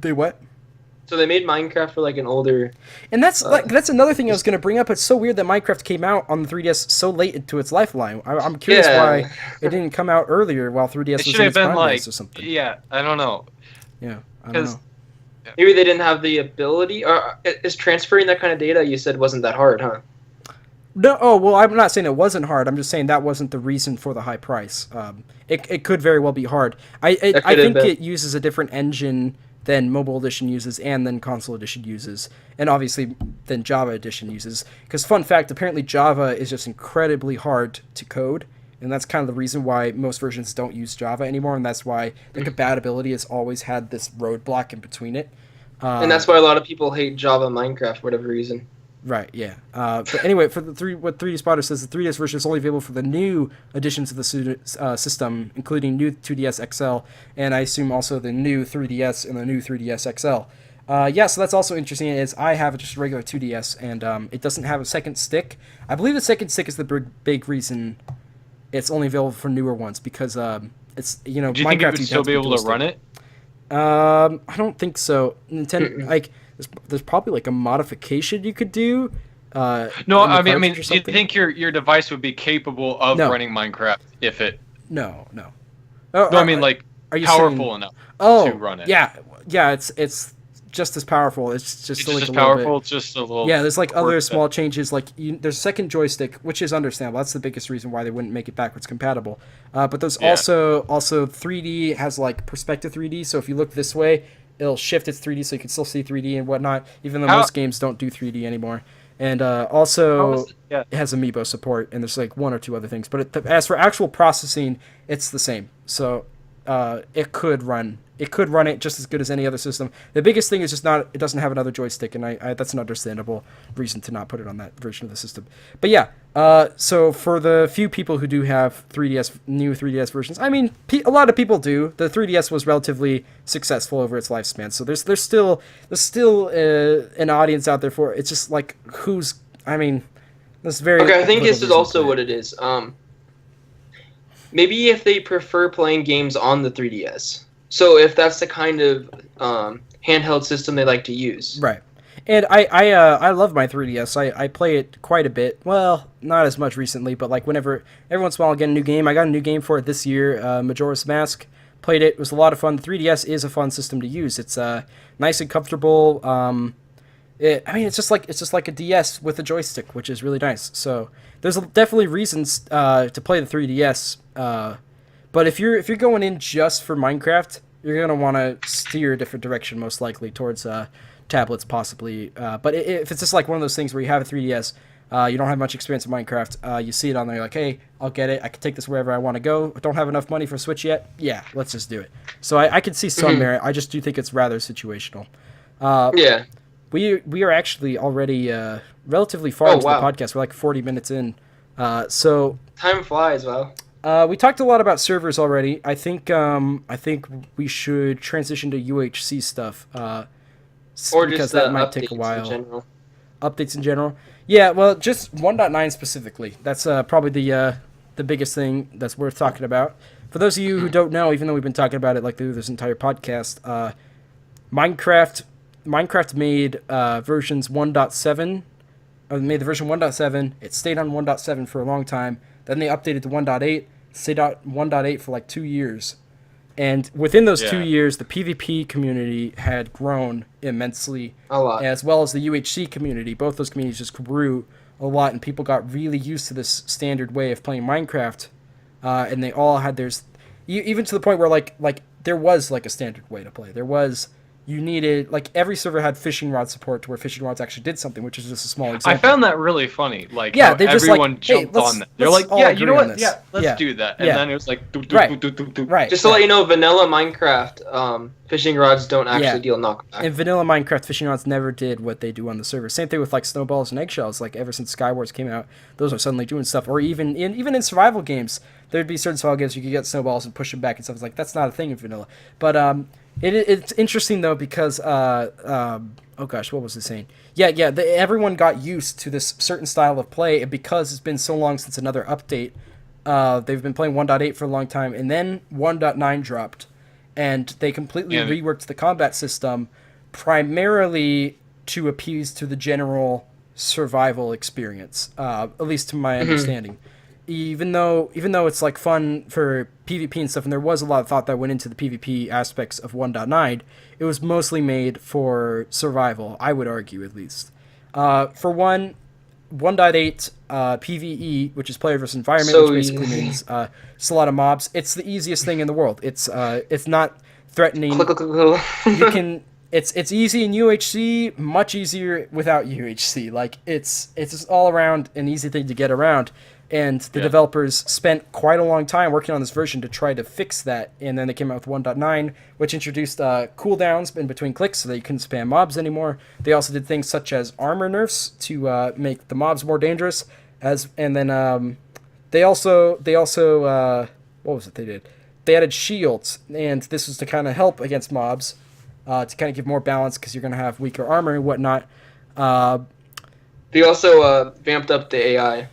They what? So they made Minecraft for like an older. And that's another thing I was going to bring up. It's so weird that Minecraft came out on the 3DS so late into its lifeline. I'm curious why it didn't come out earlier while 3DS was in its prime days or something. Yeah, I don't know. Yeah, I don't know. Maybe they didn't have the ability, or is transferring that kind of data you said wasn't that hard, huh? No, well, I'm not saying it wasn't hard. I'm just saying that wasn't the reason for the high price. It could very well be hard. I think it uses a different engine than Mobile Edition uses and then Console Edition uses, and obviously then Java Edition uses. Because fun fact, apparently Java is just incredibly hard to code, and that's kind of the reason why most versions don't use Java anymore, and that's why the compatibility has always had this roadblock in between it. And that's why a lot of people hate Java Minecraft for whatever reason. Right, yeah. But anyway, for what 3D Spotter says, the 3DS version is only available for the new editions of the system, including new 2DS XL, and I assume also the new 3DS and the new 3DS XL. So that's also interesting, is I have just a regular 2DS, and it doesn't have a second stick. I believe the second stick is the big reason it's only available for newer ones, because it's, Do you Minecraft, think it would still be able to run it? I don't think so. Nintendo, like, there's probably like a modification you could do. No, I mean, do you think your device would be capable of running Minecraft if it? No. I mean, like, are you powerful enough to run it? Yeah. It's just as powerful. It's just like as a powerful. Bit. Just a little. Yeah, there's like other small changes. Like there's a second joystick, which is understandable. That's the biggest reason why they wouldn't make it backwards compatible. But there's also 3D has like perspective 3D. So if you look this way, it'll shift its 3D, so you can still see 3D and whatnot. Even though most games don't do 3D anymore. And also it has Amiibo support, and there's like one or two other things. But as for actual processing, it's the same. So it could run it just as good as any other system. The biggest thing is just it doesn't have another joystick, and I that's an understandable reason to not put it on that version of the system. But yeah, so for the few people who do have new 3DS versions, I mean, a lot of people do. The 3DS was relatively successful over its lifespan, so there's still an audience out there for it. It's just like that's very okay. I think this is also what it is. Maybe if they prefer playing games on the 3DS. So if that's the kind of handheld system they like to use. Right. And I love my 3DS. I play it quite a bit. Well, not as much recently, but like every once in a while I get a new game. I got a new game for it this year, Majora's Mask. Played it. It was a lot of fun. The 3DS is a fun system to use. It's nice and comfortable. It's just like a DS with a joystick, which is really nice. So there's definitely reasons to play the 3DS. But if you're going in just for Minecraft, you're gonna want to steer a different direction, most likely towards tablets, possibly. But if it's just like one of those things where you have a 3DS, you don't have much experience in Minecraft, you see it on there, you're like, hey, I'll get it. I can take this wherever I want to go. Don't have enough money for Switch yet? Yeah, let's just do it. So I can see some merit. I just do think it's rather situational. Yeah. We are actually already relatively far into the podcast. We're like 40 minutes in. So time flies, wow. We talked a lot about servers already. I think we should transition to UHC stuff. Or because just that might take a while. In general. Updates in general. Yeah, well, just 1.9 specifically. That's probably the biggest thing that's worth talking about. For those of you who don't know, even though we've been talking about it like through this entire podcast, Minecraft made versions 1.7 made the version 1.7. It stayed on 1.7 for a long time. Then they updated to 1.8. Stayed on 1.8 for like 2 years. And within those 2 years, the PvP community had grown immensely. A lot. As well as the UHC community. Both those communities just grew a lot, and people got really used to this standard way of playing Minecraft. And they all had theirs, even to the point where like there was like a standard way to play. There was, you needed, like every server had fishing rod support to where fishing rods actually did something, which is just a small example. I found that really funny. Like, yeah, they just everyone like, jumped on that. They're like, yeah, you know what? Yeah, let's do that. And then it was like, right. Just to let you know, vanilla Minecraft fishing rods don't actually deal knockback. In vanilla Minecraft, fishing rods never did what they do on the server. Same thing with like snowballs and eggshells. Like ever since Skywars came out, those are suddenly doing stuff. Or even in survival games, there'd be certain survival games you could get snowballs and push them back and stuff. It's like that's not a thing in vanilla. But it's interesting though because oh gosh, what was it saying? Everyone got used to this certain style of play, and because it's been so long since another update, they've been playing 1.8 for a long time, and then 1.9 dropped, and they completely reworked the combat system, primarily to appease to the general survival experience, at least to my understanding. Even though it's like fun for PvP and stuff, and there was a lot of thought that went into the PvP aspects of 1.9, it was mostly made for survival, I would argue at least. For 1.8 PvE, which is player versus environment, which basically means it's a lot of mobs. It's the easiest thing in the world. It's not threatening. You can. It's easy in UHC, much easier without UHC. Like it's just all around an easy thing to get around. And the developers spent quite a long time working on this version to try to fix that. And then they came out with 1.9, which introduced cooldowns in between clicks so that you couldn't spam mobs anymore. They also did things such as armor nerfs to make the mobs more dangerous. And then they also what was it they did? They added shields, and this was to kind of help against mobs, to kind of give more balance because you're going to have weaker armor and whatnot. They also vamped up the AI.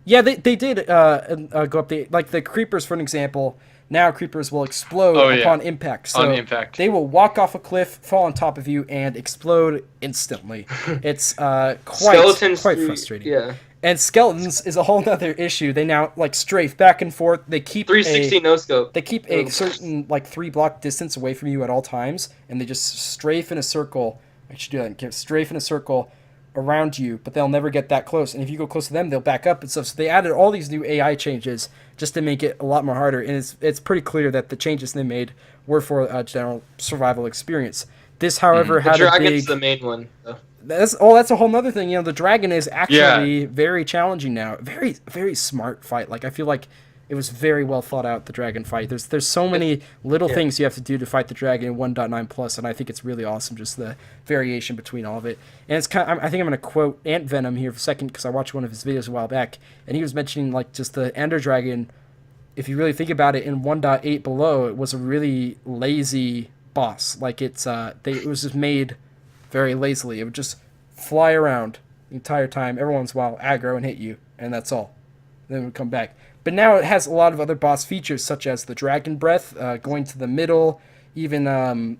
Yeah, they did go up the creepers, for an example. Now creepers will explode upon impact. So on impact. They will walk off a cliff, fall on top of you, and explode instantly. It's quite frustrating. Yeah. And skeletons is a whole other issue. They now like strafe back and forth. They keep 360 no scope. They keep a certain like 3-block distance away from you at all times, and they just strafe in a circle. I should do that. Strafe in a circle around you, but they'll never get that close. And if you go close to them, they'll back up and stuff. So they added all these new AI changes just to make it a lot more harder. And it's pretty clear that the changes they made were for a general survival experience. This, however, had the dragon's the main one. So. That's a whole nother thing. You know, the dragon is actually very challenging now. Very, very smart fight. Like I feel like it was very well thought out, the dragon fight. There's so many little things you have to do to fight the dragon in 1.9 plus, and I think it's really awesome, just the variation between all of it. And it's kind of, I think I'm going to quote Ant Venom here for a second, because I watched one of his videos a while back, and he was mentioning like just the Ender Dragon. If you really think about it, in 1.8 below, it was a really lazy boss. Like it was just made very lazily. It would just fly around the entire time, every once in a while, aggro and hit you, and that's all. Then it would come back. But now it has a lot of other boss features, such as the Dragon Breath, going to the middle, even the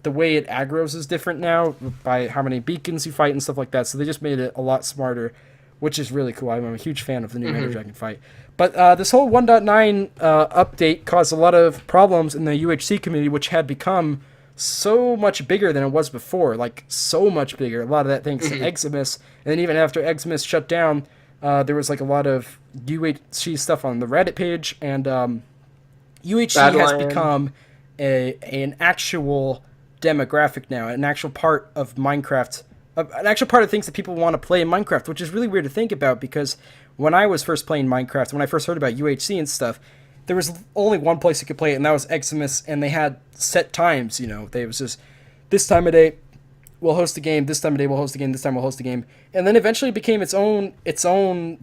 way it aggros is different now by how many beacons you fight and stuff like that. So they just made it a lot smarter, which is really cool. I'm a huge fan of the new Ender Dragon fight. But this whole 1.9 update caused a lot of problems in the UHC community, which had become so much bigger than it was before, like so much bigger. A lot of that thanks to Eximus, and then even after Eximus shut down, there was like a lot of UHC stuff on the Reddit page, and UHC has become an actual demographic now, an actual part of Minecraft, an actual part of things that people want to play in Minecraft, which is really weird to think about, because when I was first playing Minecraft, when I first heard about UHC and stuff, there was only one place you could play it, and that was Eximus, and they had set times, you know. It was just, this time of day, we'll host a game, this time of day we'll host a game, this time we'll host a game. And then eventually it became its own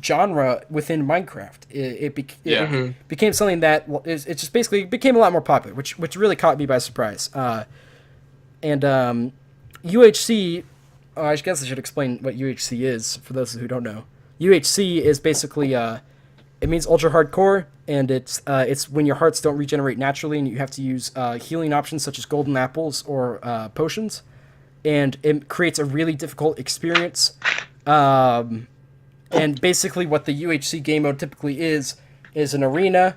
genre within Minecraft. It became something that, it just basically became a lot more popular, which really caught me by surprise. UHC, I guess I should explain what UHC is, for those who don't know. UHC is basically, it means ultra hardcore, and it's when your hearts don't regenerate naturally, and you have to use healing options such as golden apples or potions. and it creates a really difficult experience. And basically what the UHC game mode typically is an arena,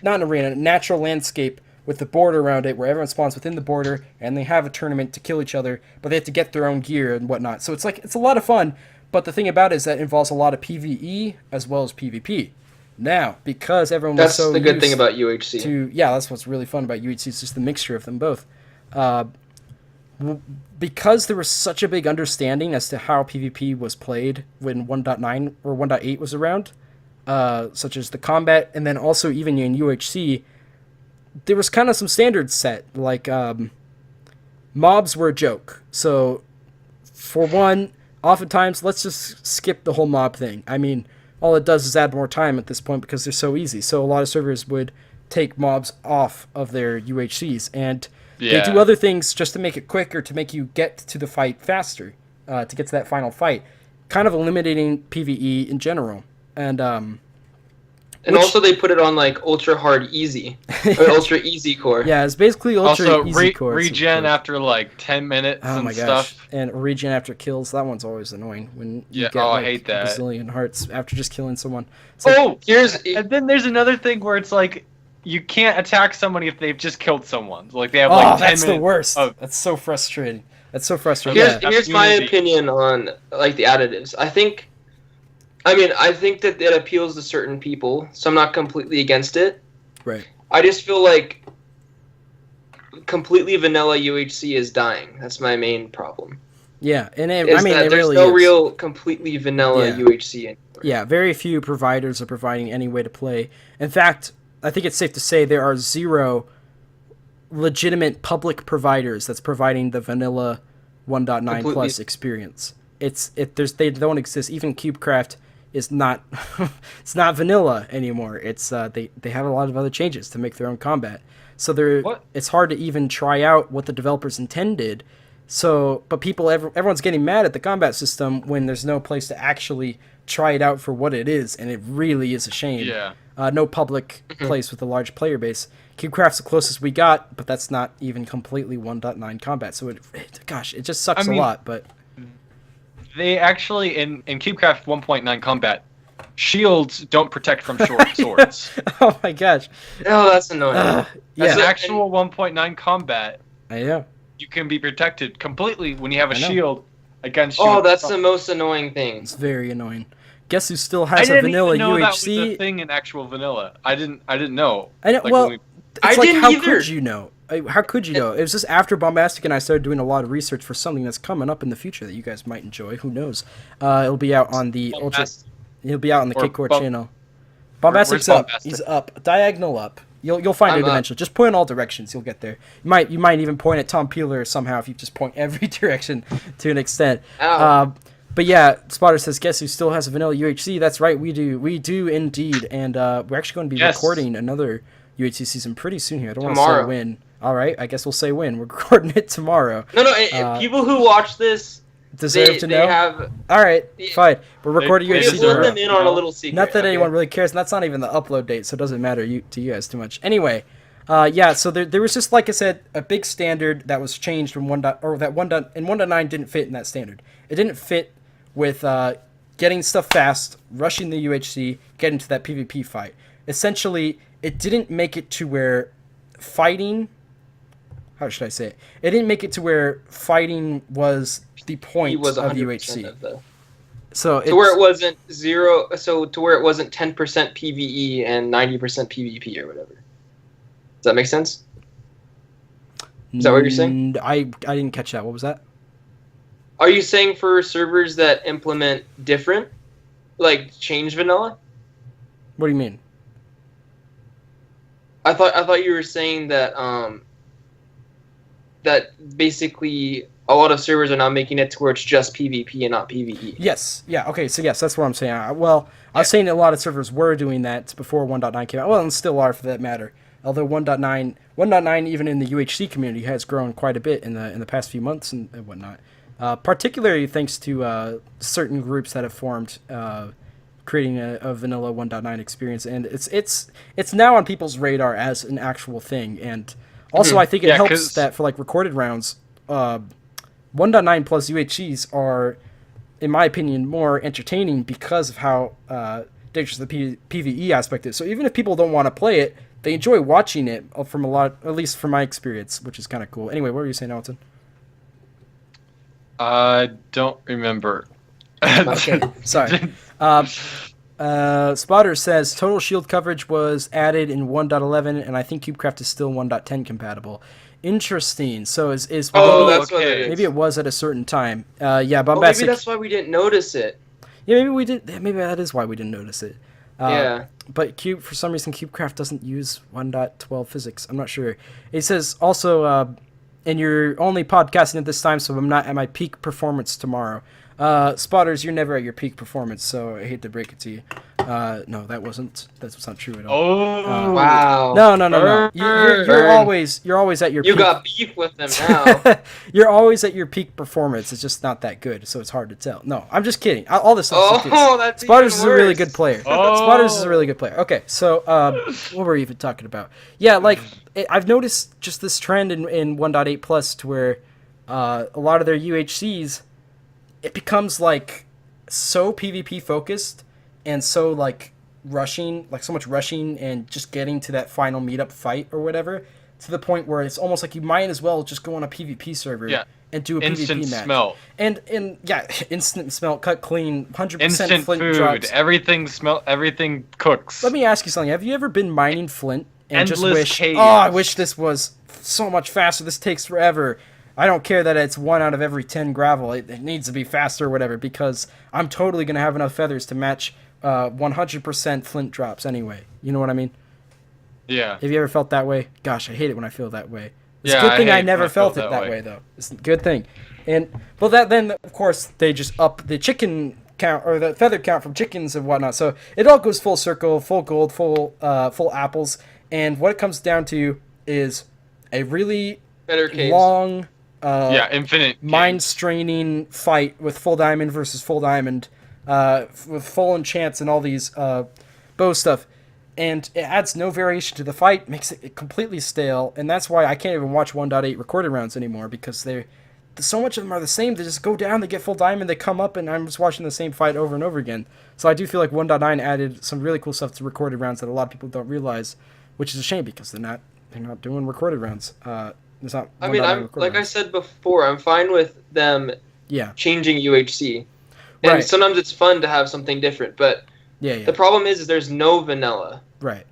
not an arena, a natural landscape with the border around it where everyone spawns within the border and they have a tournament to kill each other, but they have to get their own gear and whatnot. So it's a lot of fun, but the thing about it is that it involves a lot of PvE as well as PvP. Now, because everyone was so that's the good thing about UHC. That's what's really fun about UHC, it's just the mixture of them both. Because there was such a big understanding as to how PvP was played when 1.9 or 1.8 was around, such as the combat, and then also even in UHC, there was kind of some standards set, like mobs were a joke. So, for one, oftentimes, let's just skip the whole mob thing. I mean, all it does is add more time at this point because they're so easy. So a lot of servers would take mobs off of their UHCs, and they do other things just to make it quicker, to make you get to the fight faster, to get to that final fight, kind of eliminating PvE in general. And also they put it on like ultra hard easy, or ultra easy core. Yeah, it's basically ultra easy core. Regen after like 10 minutes and stuff. And regen after kills, that one's always annoying when you get I hate that. a bazillion hearts after just killing someone. And then there's another thing where it's like, you can't attack somebody if they've just killed someone. Like they have like 10 minutes. That's the worst. That's so frustrating. Here's my opinion on like the additives. I think that it appeals to certain people, so I'm not completely against it. Right. I just feel like completely vanilla UHC is dying. That's my main problem. Yeah, and there's no real completely vanilla UHC anymore. Yeah, very few providers are providing any way to play. In fact, I think it's safe to say there are 0 legitimate public providers that's providing the vanilla 1.9 plus experience. They don't exist. Even CubeCraft is not it's not vanilla anymore. It's they have a lot of other changes to make their own combat. So it's hard to even try out what the developers intended. So, but everyone's getting mad at the combat system when there's no place to actually try it out for what it is, and it really is a shame. Yeah. No public place with a large player base. CubeCraft's the closest we got, but that's not even completely 1.9 combat. So it just sucks a lot. But they actually in CubeCraft 1.9 combat, shields don't protect from short swords. Oh my gosh! Oh, that's annoying. That's actual 1.9 combat. I know. You can be protected completely when you have a shield against. Oh, that's the most annoying thing. It's very annoying. Guess who still has a vanilla UHC? I didn't even know that was a thing in actual vanilla. I didn't know. I know. Like, I didn't how either. Could you know? How could you know? It was just after Bombastic and I started doing a lot of research for something that's coming up in the future that you guys might enjoy. Who knows? It'll be out on the It'll be out on the Cakecore channel. Bombastic's up. He's up. Diagonal up. You'll find it eventually. Just point in all directions. You'll get there. You might even point at Tom Peeler somehow if you just point every direction to an extent. But yeah, Spotter says, guess who still has a vanilla UHC? That's right, we do. We do indeed. And we're actually going to be recording another UHC season pretty soon here. I don't want to say when. All right, I guess we'll say when. We're recording it tomorrow. No, people who watch this deserve to know. All right, fine. We're recording UHC tomorrow. Let them in on a little secret. Not that anyone really cares, and that's not even the upload date, so it doesn't matter to you guys too much. Anyway, so there was just, like I said, a big standard that was changed from 1.9 didn't fit in that standard. It didn't fit with getting stuff fast, rushing the UHC, getting to that PvP fight. Essentially, it didn't make it to where fighting... How should I say it? It didn't make it to where fighting was the point of UHC. So to where it wasn't 0. So to where it wasn't 10% PVE and 90% PvP or whatever. Does that make sense? Is that what you're saying? I didn't catch that. What was that? Are you saying for servers that implement different, like change vanilla? What do you mean? I thought you were saying that that basically a lot of servers are now making it to where it's just PvP and not PvE. Yes. Yeah. Okay. So yes, that's what I'm saying. I was saying that a lot of servers were doing that before 1.9 came out. Well, and still are for that matter. Although 1.9 even in the UHC community has grown quite a bit in the past few months and whatnot. Particularly thanks to certain groups that have formed, creating a vanilla 1.9 experience, and it's now on people's radar as an actual thing. And also, I think it helps that for like recorded rounds, 1.9 plus UHCs are, in my opinion, more entertaining because of how dangerous the PvE aspect is. So even if people don't want to play it, they enjoy watching it from a lot, at least from my experience, which is kind of cool. Anyway, what were you saying, Alton? I don't remember. Okay, sorry. Spotter says total shield coverage was added in 1.11, and I think CubeCraft is still 1.10 compatible. Interesting. So is that's what it is. Maybe it was at a certain time. Yeah, Bombastic. Oh, maybe that's why we didn't notice it. Yeah, maybe we did. Maybe that is why we didn't notice it. Yeah. But for some reason, CubeCraft doesn't use 1.12 physics. I'm not sure. It says also, and you're only podcasting at this time, so I'm not at my peak performance tomorrow. Spotters, you're never at your peak performance, so I hate to break it to you. No, that's not true at all. Oh, wow. No. You're always at your peak. You got beef with them now. You're always at your peak performance. It's just not that good, so it's hard to tell. No, I'm just kidding. All this stuff. Oh, that's Spotters even is a really good player. Oh. Spotters is a really good player. Okay, so what were we even talking about? Yeah, like I've noticed just this trend in 1.8 plus to where a lot of their UHCs, it becomes like so PvP focused and so like rushing, like so much rushing and just getting to that final meetup fight or whatever, to the point where it's almost like you might as well just go on a PvP server and do a instant PvP match. Smelt. And instant smelt, cut clean, 100% instant flint food. drops. Everything cooks. Let me ask you something. Have you ever been mining flint and Endless just wish, caves. oh, I wish this was so much faster. This takes forever. I don't care that it's 1 out of every 10 gravel. It needs to be faster or whatever, because I'm totally going to have enough feathers to match 100% flint drops anyway. You know what I mean? Yeah. Have you ever felt that way? Gosh, I hate it when I feel that way. It's Yeah, a good thing I hate never when I felt feel it that that way. way, though. It's a good thing. And, well, then, of course, they just up the chicken count, or the feather count from chickens and whatnot. So it all goes full circle, full gold, full apples. And what it comes down to is a really Better caves. long... infinite mind-straining fight with full diamond versus full diamond, with full enchants and all these bow stuff, and it adds no variation to the fight, makes it completely stale, and that's why I can't even watch 1.8 recorded rounds anymore, because so much of them are the same. They just go down, they get full diamond, they come up, and I'm just watching the same fight over and over again. So I do feel like 1.9 added some really cool stuff to recorded rounds that a lot of people don't realize, which is a shame because they're not doing recorded rounds. It's not. I mean, I said before, I'm fine with them changing UHC. And sometimes it's fun to have something different, but the problem is there's no vanilla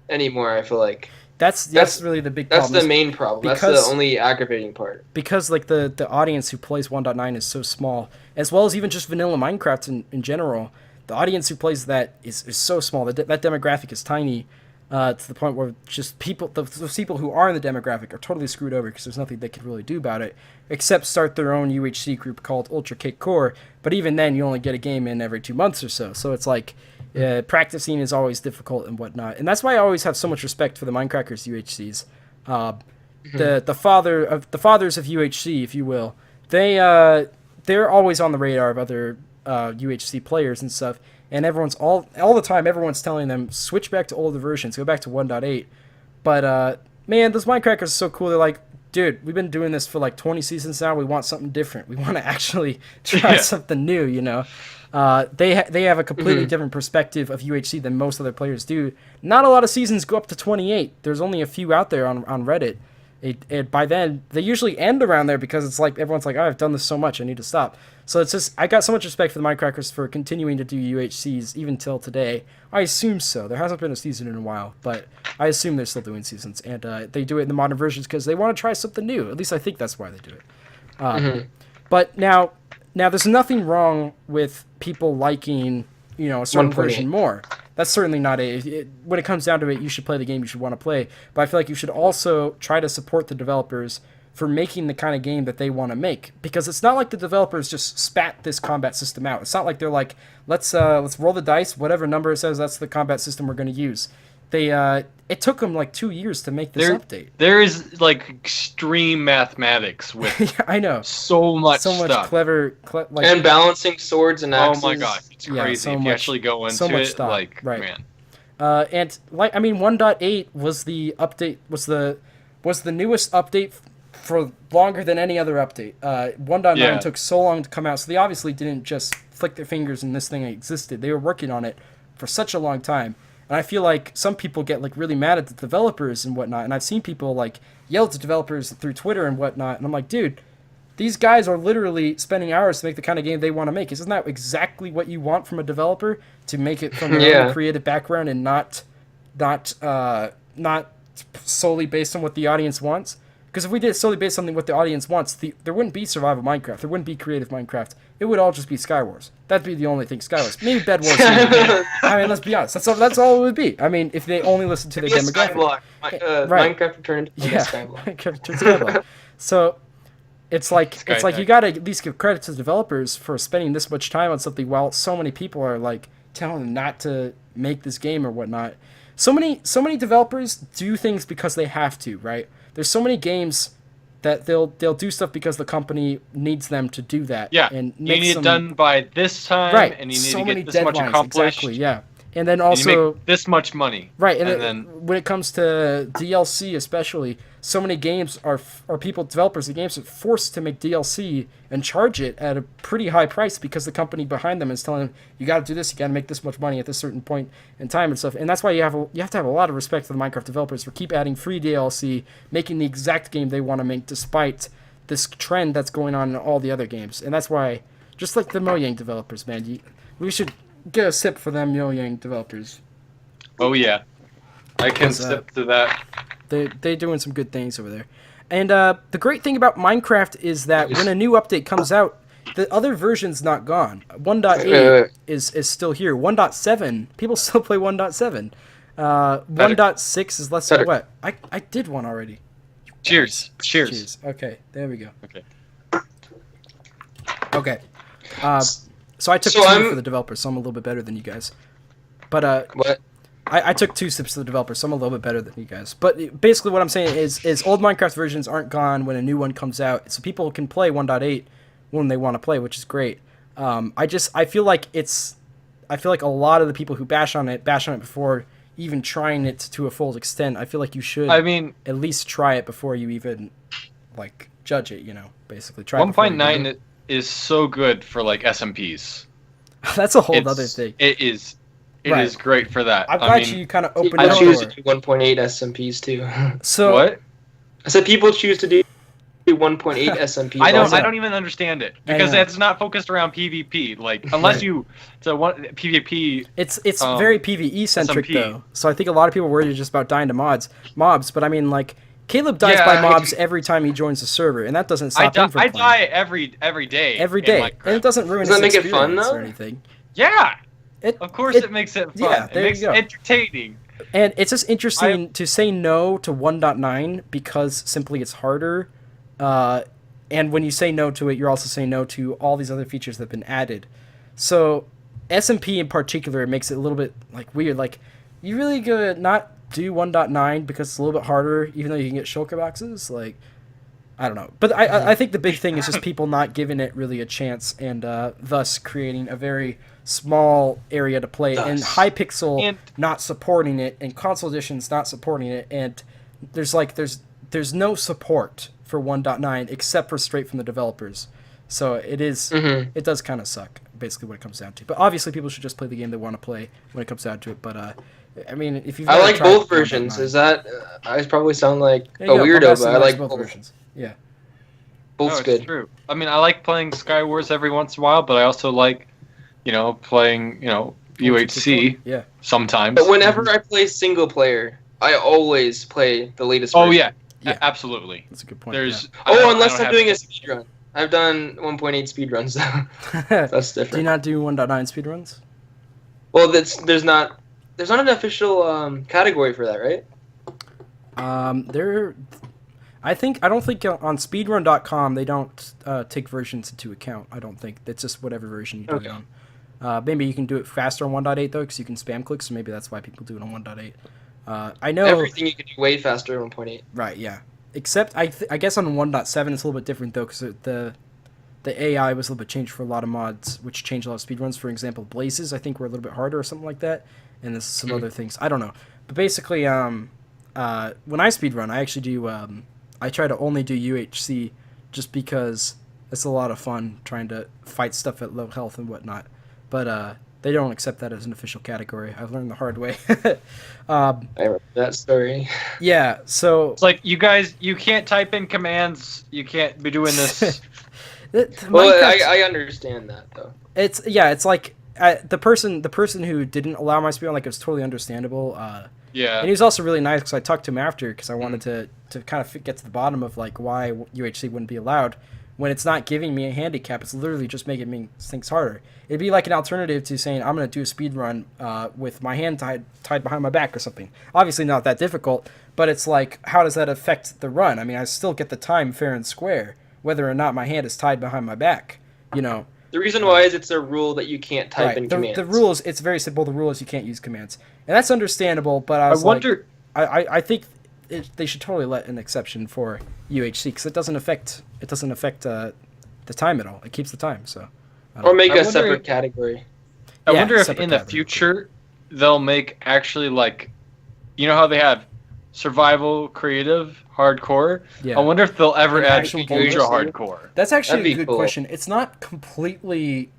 anymore, I feel like. That's really the big problem. That's the main problem. That's the only aggravating part. Because like the audience who plays 1.9 is so small, as well as even just vanilla Minecraft in general, the audience who plays that is so small. That demographic is tiny. To the point where just those people who are in the demographic are totally screwed over because there's nothing they can really do about it except start their own UHC group called Ultra Cakecore. But even then, you only get a game in every 2 months or so. So it's like practicing is always difficult and whatnot. And that's why I always have so much respect for the Minecrackers UHCs. The fathers of UHC, if you will, they're always on the radar of other UHC players and stuff. And everyone's all the time, everyone's telling them, switch back to older versions, go back to 1.8. But, man, those Minecrackers are so cool. They're like, dude, we've been doing this for like 20 seasons now. We want something different. We want to actually try something new, you know? They have a completely different perspective of UHC than most other players do. Not a lot of seasons go up to 28. There's only a few out there on Reddit. By then, they usually end around there because it's like everyone's like, oh, I've done this so much, I need to stop. So it's just, I got so much respect for the Minecrackers for continuing to do UHCs even till today. I assume so. There hasn't been a season in a while, but I assume they're still doing seasons. And they do it in the modern versions because they want to try something new. At least I think that's why they do it. But now there's nothing wrong with people liking, a certain version more. That's certainly not when it comes down to it, you should play the game you should want to play. But I feel like you should also try to support the developers for making the kind of game that they want to make. Because it's not like the developers just spat this combat system out. It's not like they're like, let's roll the dice, whatever number it says, that's the combat system we're going to use. It took them like 2 years to make this update. There is like extreme mathematics with yeah, I know. so much clever and balancing swords and axes. Oh my gosh, it's crazy if you actually go into it. Thought. Like, man. And 1.8 was the update was the newest update for longer than any other update. 1.9 took so long to come out, so they obviously didn't just flick their fingers and this thing existed. They were working on it for such a long time. And I feel like some people get like really mad at the developers and whatnot, and I've seen people like yell at the developers through Twitter and whatnot, and I'm like, dude, these guys are literally spending hours to make the kind of game they want to make. Isn't that exactly what you want from a developer, to make it from their own creative background and not solely based on what the audience wants? Because if we did it solely based on what the audience wants, there wouldn't be survival Minecraft. There wouldn't be creative Minecraft. It would all just be Skywars. That'd be the only thing. Skywars. Maybe Bed Wars. I mean, let's be honest. That's all it would be. I mean, if they only listen to their demographic. Right. Minecraft returned to Skyblock. Minecraft returned to Skyblock. So it's like you gotta at least give credit to the developers for spending this much time on something while so many people are like telling them not to make this game or whatnot. So many developers do things because they have to, right? There's so many games that they'll do stuff because the company needs them to do that. Yeah, and you need it done by this time, right? And you need so to get this much accomplished. Exactly, yeah. And then also and you make this much money, right? And then when it comes to DLC, especially, so many games are developers of games are forced to make DLC and charge it at a pretty high price because the company behind them is telling them, you got to do this, you got to make this much money at this certain point in time and stuff. And that's why you have to have a lot of respect for the Minecraft developers for keep adding free DLC, making the exact game they want to make despite this trend that's going on in all the other games. And that's why, just like the Mojang developers, man, we should get a sip for them Mojang developers. Oh yeah, I can sip to that. They're doing some good things over there. And the great thing about Minecraft is that when a new update comes out, the other version's not gone. 1.8 is still here. 1.7, people still play 1.7. 1.6 is less than what? I did one already. Cheers. Okay, there we go. Okay. So I took two for the developers, so I'm a little bit better than you guys. But what? I took 2 sips to the developers, so I'm a little bit better than you guys. But basically what I'm saying is old Minecraft versions aren't gone when a new one comes out, so people can play 1.8 when they want to play, which is great. I feel like a lot of the people who bash on it before even trying it to a full extent. I feel like you should at least try it before you even like judge it, basically. Try 1.9 is so good for like SMPs. That's a whole other thing. It is. It is great for that. I'm glad you kind of opened the door. I choose to do 1.8 SMPs too. So what? I said people choose to do 1.8 SMPs. I don't even understand it because it's not focused around PvP. Like unless PvP. It's very PvE centric though. So I think a lot of people worry just about dying to mobs. But I mean, like Caleb dies by mobs every time he joins the server, and that doesn't stop him from playing. I die every day. Every day, and it doesn't ruin his experience fun, though? or anything. Yeah. Of course it makes it fun. Yeah, it makes it entertaining. And it's just interesting to say no to 1.9 because simply it's harder. And when you say no to it, you're also saying no to all these other features that have been added. So SMP in particular makes it a little bit like weird. Like you really gonna not do 1.9 because it's a little bit harder, even though you can get shulker boxes. Like I don't know, but I think the big thing is just people not giving it really a chance, and thus creating a very small area to play, and Hypixel not supporting it, and console editions not supporting it, and there's no support for 1.9 except for straight from the developers. So it does kind of suck, basically what it comes down to. But obviously people should just play the game they want to play when it comes down to it. But I mean, if you've I like both versions. Is that I probably sound like a weirdo, but I like both versions. Yeah. Both's good. It's true. I mean, I like playing Skywars every once in a while, but I also like, playing, UHC sometimes. But whenever I play single player, I always play the latest version. Yeah, absolutely. That's a good point. Unless I'm doing a speedrun. I've done 1.8 speedruns, though. That's different. Do you not do 1.9 speedruns? Well, there's not an official category for that, right? I don't think on speedrun.com they don't take versions into account. I don't think. It's just whatever version you do it on. Maybe you can do it faster on 1.8 though, because you can spam click, so maybe that's why people do it on 1.8. I know everything you can do way faster on 1.8. Right, yeah. Except I guess on 1.7 it's a little bit different though, because the AI was a little bit changed for a lot of mods, which changed a lot of speedruns. For example, blazes I think were a little bit harder or something like that, and there's some other things. I don't know, but basically when I speedrun, I actually do I try to only do UHC just because it's a lot of fun trying to fight stuff at low health and whatnot. But they don't accept that as an official category. I've learned the hard way. I remember that story. Yeah, so... It's like, you guys, you can't type in commands. You can't be doing this. Well, I understand that, though. It's like... the person who didn't allow my speed, like, it was totally understandable. Yeah. And he was also really nice because I talked to him after because I wanted to kind of get to the bottom of, like, why UHC wouldn't be allowed. When it's not giving me a handicap, it's literally just making me things harder. It'd be like an alternative to saying I'm going to do a speed run with my hand tied behind my back or something. Obviously not that difficult, but it's like, how does that affect the run? I mean, I still get the time fair and square, whether or not my hand is tied behind my back, you know. The reason why is it's a rule that you can't type in commands. The rule is, it's very simple. The rule is you can't use commands. And that's understandable, but I wonder... I think they should totally let an exception for UHC because it doesn't affect the time at all. It keeps the time, so... Or make a separate category. I wonder if in the future they'll make actually, like... You know how they have survival, creative, hardcore? Yeah. I wonder if they'll ever add ultra hardcore. That's actually a good question. It's not completely,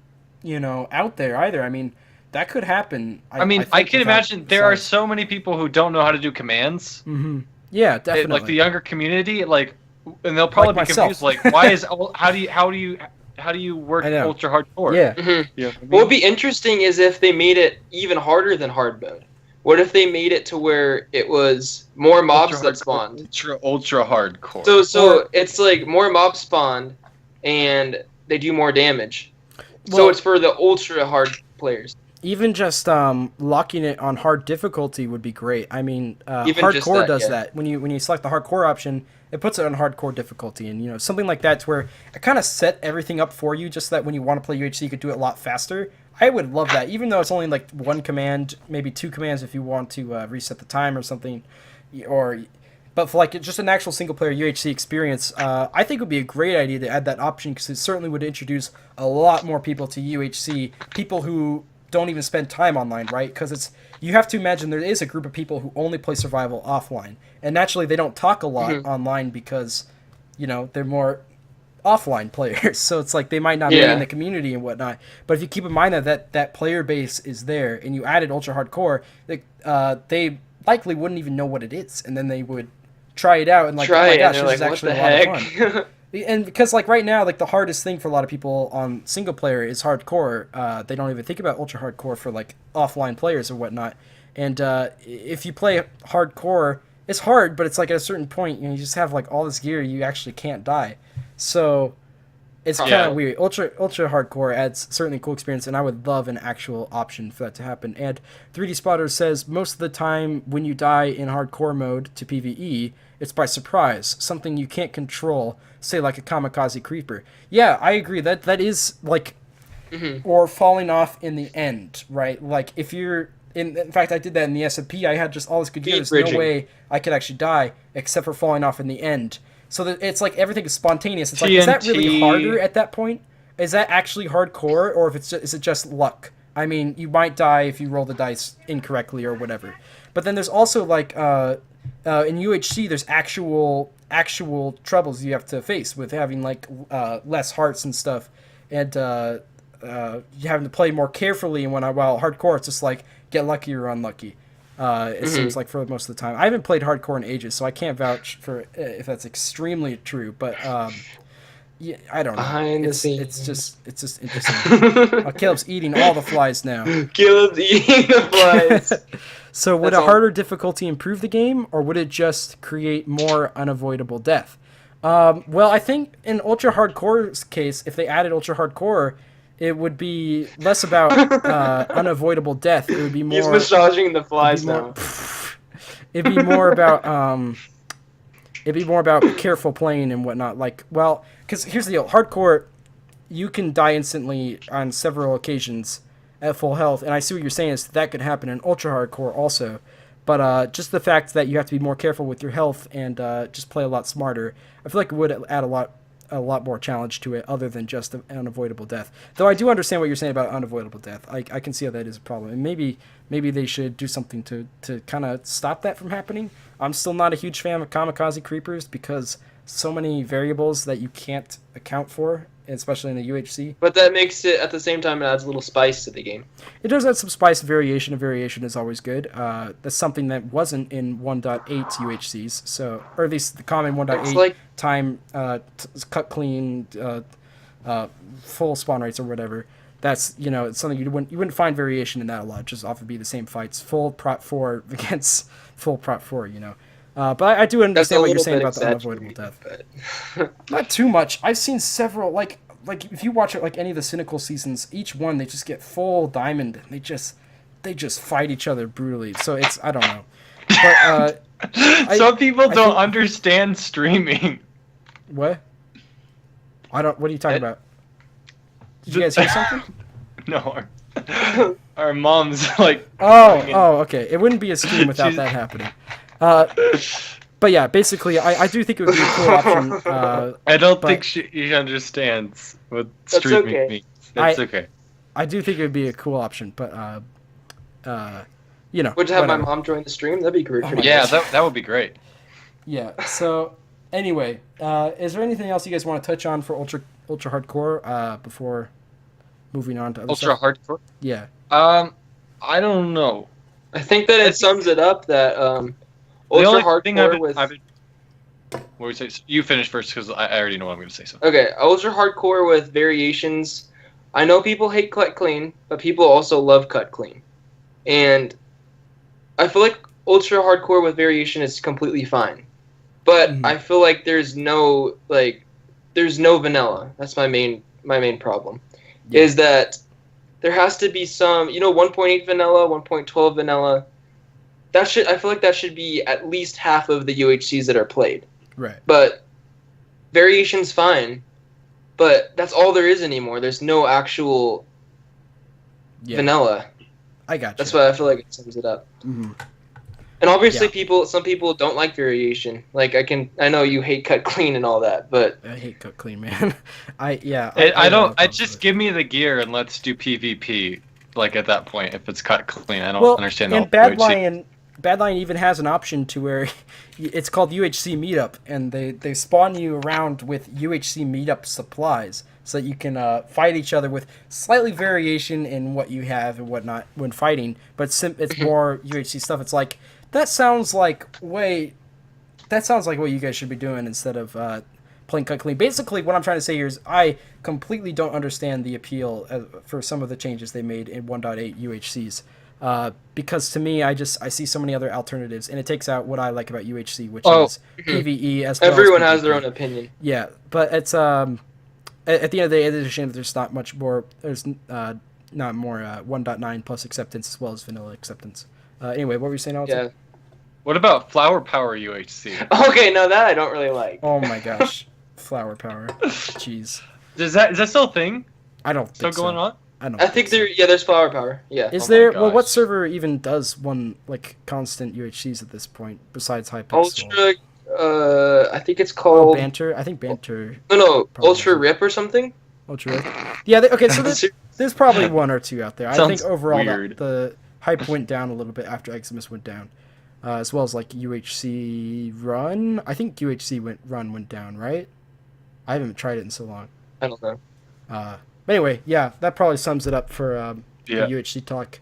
out there either. I mean, that could happen. I can imagine there are so many people who don't know how to do commands. Mm-hmm. Yeah, definitely. Like the younger community, and they'll probably be confused. Like, why is how do you work ultra hardcore? Yeah. Mm-hmm. Yeah. What would be interesting is if they made it even harder than hard mode. What if they made it to where it was more mobs that spawned? Ultra hardcore. So it's like more mobs spawned, and they do more damage. So it's for the ultra hard players. Even just locking it on hard difficulty would be great. I mean, hardcore does that. When you select the hardcore option, it puts it on hardcore difficulty, and something like that, to where it kind of set everything up for you, just so that when you want to play UHC, you could do it a lot faster. I would love that, even though it's only like one command, maybe two commands if you want to reset the time or something, but for like just an actual single player UHC experience, I think it would be a great idea to add that option because it certainly would introduce a lot more people to UHC, people who don't even spend time online, right? Because you have to imagine there is a group of people who only play survival offline, and naturally they don't talk a lot online because they're more offline players, so it's like they might not be in the community and whatnot. But if you keep in mind that player base is there, and you added ultra hardcore, they likely wouldn't even know what it is, and then they would try it out and like, oh my gosh, this is actually a lot of fun. And because like right now, like the hardest thing for a lot of people on single player is hardcore. They don't even think about ultra hardcore for like offline players or whatnot. And if you play hardcore, it's hard, but it's like at a certain point, you just have like all this gear, you actually can't die. So it's kind of weird. Ultra hardcore adds certainly a cool experience, and I would love an actual option for that to happen. And 3D Spotter says most of the time when you die in hardcore mode to PvE, it's by surprise, something you can't control, say like a kamikaze creeper. Yeah, I agree. That is like, or falling off in the end, right? Like if you're in fact, I did that in the SMP. I had just all this good gear. There's no way I could actually die except for falling off in the end. So that it's like everything is spontaneous. It's like, is that really harder at that point? Is that actually hardcore, or is it just luck? I mean, you might die if you roll the dice incorrectly or whatever. But then there's also like in UHC, there's actual troubles you have to face with having like less hearts and stuff, and you having to play more carefully. And while hardcore, it's just like get lucky or unlucky. It seems like for most of the time. I haven't played hardcore in ages, so I can't vouch for if that's extremely true. But yeah, I don't know. It's just interesting. Caleb's eating all the flies now. Caleb's eating the flies. So would a harder difficulty improve the game, or would it just create more unavoidable death? Well, I think in Ultra Hardcore's case, if they added Ultra Hardcore, it would be less about unavoidable death. It would be more. He's massaging the flies now. It'd be more about careful playing and whatnot. Like, well, because here's the deal: hardcore, you can die instantly on several occasions at full health, and I see what you're saying is that could happen in ultra hardcore also. But just the fact that you have to be more careful with your health and just play a lot smarter, I feel like it would add a lot more challenge to it other than just an unavoidable death. Though I do understand what you're saying about unavoidable death. I can see how that is a problem. And maybe they should do something to kind of stop that from happening. I'm still not a huge fan of kamikaze creepers because so many variables that you can't account for, especially in the UHC. But that makes it, at the same time, it adds a little spice to the game. It does add some spice. Variation, and variation is always good. That's something that wasn't in 1.8 UHCs, so, or at least the common 1.8 like, time cut clean, full spawn rates or whatever. That's, it's something you wouldn't find variation in that a lot. It just often be the same fights, full prot 4 against full prot 4. But I do understand what you're saying about the unavoidable death. Not too much. I've seen several, like if you watch it, like any of the Cynical seasons, each one they just get full diamond. They just fight each other brutally. So it's, I don't know. But some people don't understand streaming. What? What are you talking about? Did you guys hear something? No. Our mom's like. Oh, okay. It wouldn't be a stream without that happening. But yeah, basically, I do think it would be a cool option. I don't think she understands what streaming means. It's okay. I do think it would be a cool option, but Would you have whatever. My mom join the stream? That'd be great. Yeah, that would be great. Yeah. So anyway, is there anything else you guys want to touch on for ultra hardcore before moving on to other ultra stuff? Hardcore? Yeah. I don't know. I think that it sums it up that ultra hardcore with. What would you say? You finish first because I already know what I'm going to say. So. Okay, ultra hardcore with variations. I know people hate cut clean, but people also love cut clean, and I feel like ultra hardcore with variation is completely fine. But I feel like there's no vanilla. That's my main problem. Yeah. Is that there has to be some, 1.8 vanilla, 1.12 vanilla. I feel like that should be at least half of the UHCs that are played. Right. But variation's fine, but that's all there is anymore. There's no actual vanilla. I got you. That's why I feel like it sums it up. Mm-hmm. And obviously, some people don't like variation. Like I know you hate cut clean and all that, but I hate cut clean, man. I don't. I just give me the gear and let's do PvP. Like at that point, if it's cut clean, I don't understand. And Bad Lion even has an option to where it's called UHC Meetup, and they spawn you around with UHC Meetup supplies, so that you can fight each other with slightly variation in what you have and whatnot when fighting, but it's more UHC stuff. It's like that sounds like what you guys should be doing instead of playing cut clean. Basically, what I'm trying to say here is I completely don't understand the appeal for some of the changes they made in 1.8 UHCs. Because to me, I see so many other alternatives, and it takes out what I like about UHC, which is PvE as well. Everyone as has their own opinion. Yeah, but it's at the end of the day, it's a shame that there's not much more. There's not more 1.9 plus acceptance as well as vanilla acceptance. Anyway, what were you saying, Alton? Yeah. What about Flower Power UHC? Okay, no, that I don't really like. Oh my gosh, Flower Power. Jeez. Is that still a thing? I don't think so. Going on? I think there's Flower Power. Yeah. Is there? Well, what server even does one constant UHCs at this point besides Hypixel? Ultra. I think it's called Banter. I think Banter. No, Ultra Rip or something. Ultra Rip. Yeah. Okay. So there's probably one or two out there. I think overall the hype went down a little bit after Eximus went down, as well as like UHC Run. I think UHC Run went down, right? I haven't tried it in so long. I don't know. But anyway, yeah, that probably sums it up for the UHC talk.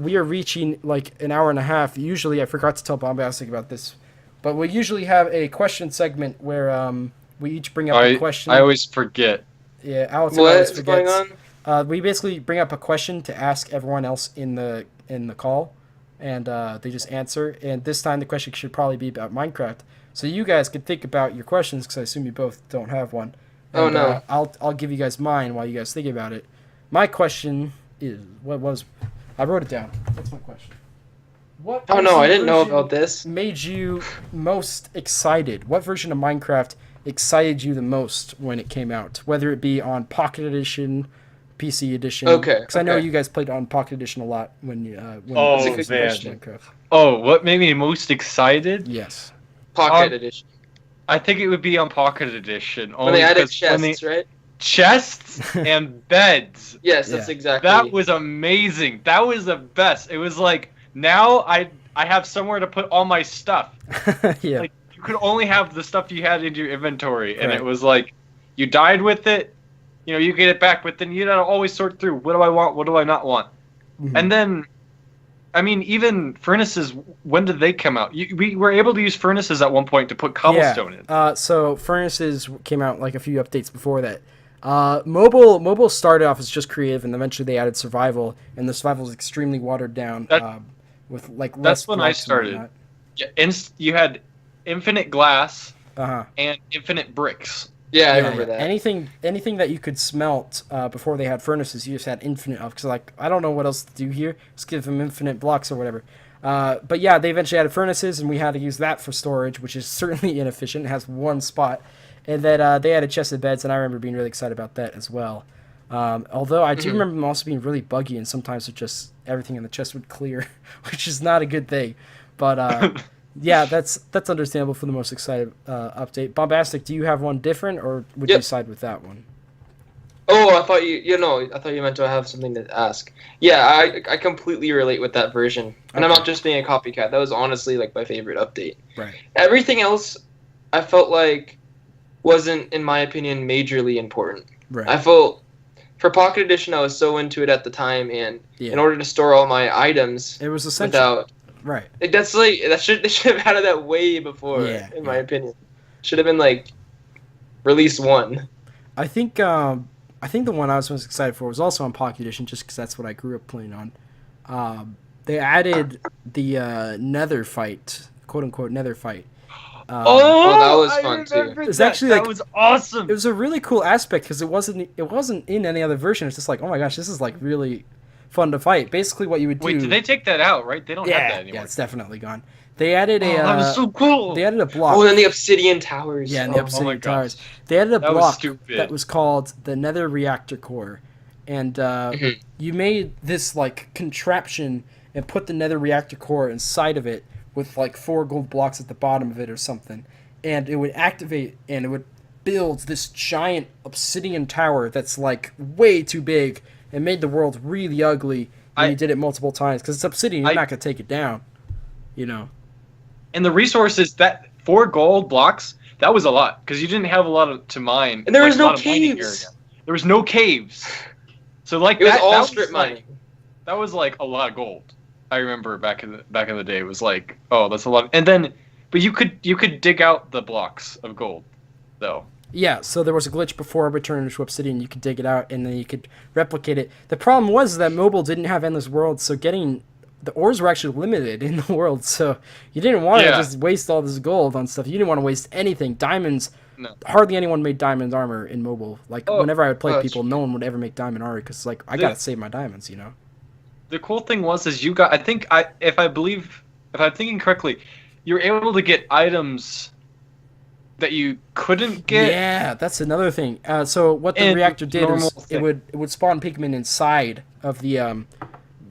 We are reaching like an hour and a half. Usually, I forgot to tell Bombastic about this, but we usually have a question segment where we each bring up a question. I always forget. Yeah, Alex always forgets. What's going on? We basically bring up a question to ask everyone else in the call, and they just answer. And this time, the question should probably be about Minecraft, so you guys can think about your questions because I assume you both don't have one. And, no. I'll give you guys mine while you guys think about it. My question is, I wrote it down. What's my question? I didn't know about this. Made you most excited? What version of Minecraft excited you the most when it came out? Whether it be on Pocket Edition, PC Edition. Okay. Because I know you guys played on Pocket Edition a lot when Minecraft. Oh, what made me most excited? Yes. Pocket Edition. I think it would be on Pocket Edition. When they added chests, right? Chests and beds. Yes, that's exactly. That was amazing. That was the best. It was like, now I have somewhere to put all my stuff. Yeah. Like, you could only have the stuff you had in your inventory, and it was like you died with it. You know, you get it back, but then you gotta always sort through what do I want, what do I not want, and then. I mean, even furnaces, when did they come out? We were able to use furnaces at one point to put cobblestone in. So furnaces came out like a few updates before that. Mobile started off as just creative, and eventually they added survival, and the survival is extremely watered down with like less. That's when I started. Yeah, you had infinite glass and infinite bricks. Yeah, I remember that. Anything that you could smelt before they had furnaces, you just had infinite of. Because like I don't know what else to do here. Just give them infinite blocks or whatever. But yeah, they eventually added furnaces, and we had to use that for storage, which is certainly inefficient. It has one spot, and then they added chested beds, and I remember being really excited about that as well. Although I do remember them also being really buggy, and sometimes it just everything in the chest would clear, which is not a good thing. But yeah, that's understandable for the most excited update. Bombastic, do you have one different, or would you side with that one? Oh, I thought I thought you meant to have something to ask. Yeah, I completely relate with that version, and I'm not just being a copycat. That was honestly like my favorite update. Right. Everything else, I felt like wasn't, in my opinion, majorly important. Right. I felt for Pocket Edition, I was so into it at the time, and in order to store all my items, it was essential. Right. They should have added that way before, in my opinion. Should have been like release 1. I think the one I was most excited for was also on Pocket Edition, just because that's what I grew up playing on. They added the Nether fight, quote unquote Nether fight. That was fun too. It's actually that was awesome. It was a really cool aspect because it wasn't in any other version. It's just like, oh my gosh, this is like really fun to fight. Basically, what you would do. Wait, did they take that out? Right? They don't have that anymore. Yeah, it's definitely gone. They added that was so cool. They added a block. Oh, and then the obsidian towers. Yeah, and the obsidian towers. They added a block that was called the Nether Reactor Core, and you made this like contraption and put the Nether Reactor Core inside of it with like 4 gold blocks at the bottom of it or something, and it would activate and it would build this giant obsidian tower that's like way too big and made the world really ugly. And you did it multiple times because it's obsidian. You're not gonna take it down, you know. And the resources, that 4 gold blocks, that was a lot because you didn't have a lot to mine. And there was no caves. There was no caves. So like it was all strip mining. That was like a lot of gold. I remember back in the day, it was like, oh, that's a lot. And then, but you could dig out the blocks of gold, though. Yeah, so there was a glitch before it turned into obsidian. You could dig it out, and then you could replicate it. The problem was that mobile didn't have endless worlds, so getting the ores were actually limited in the world. So you didn't want to just waste all this gold on stuff. You didn't want to waste anything. Diamonds. No. Hardly anyone made diamond armor in mobile. Like whenever I would play people, no one would ever make diamond armor because like I gotta save my diamonds, you know. The cool thing is you got. If I'm thinking correctly, you were able to get items that you couldn't get. Yeah, that's another thing. So what the reactor did is it would spawn pigmen inside of the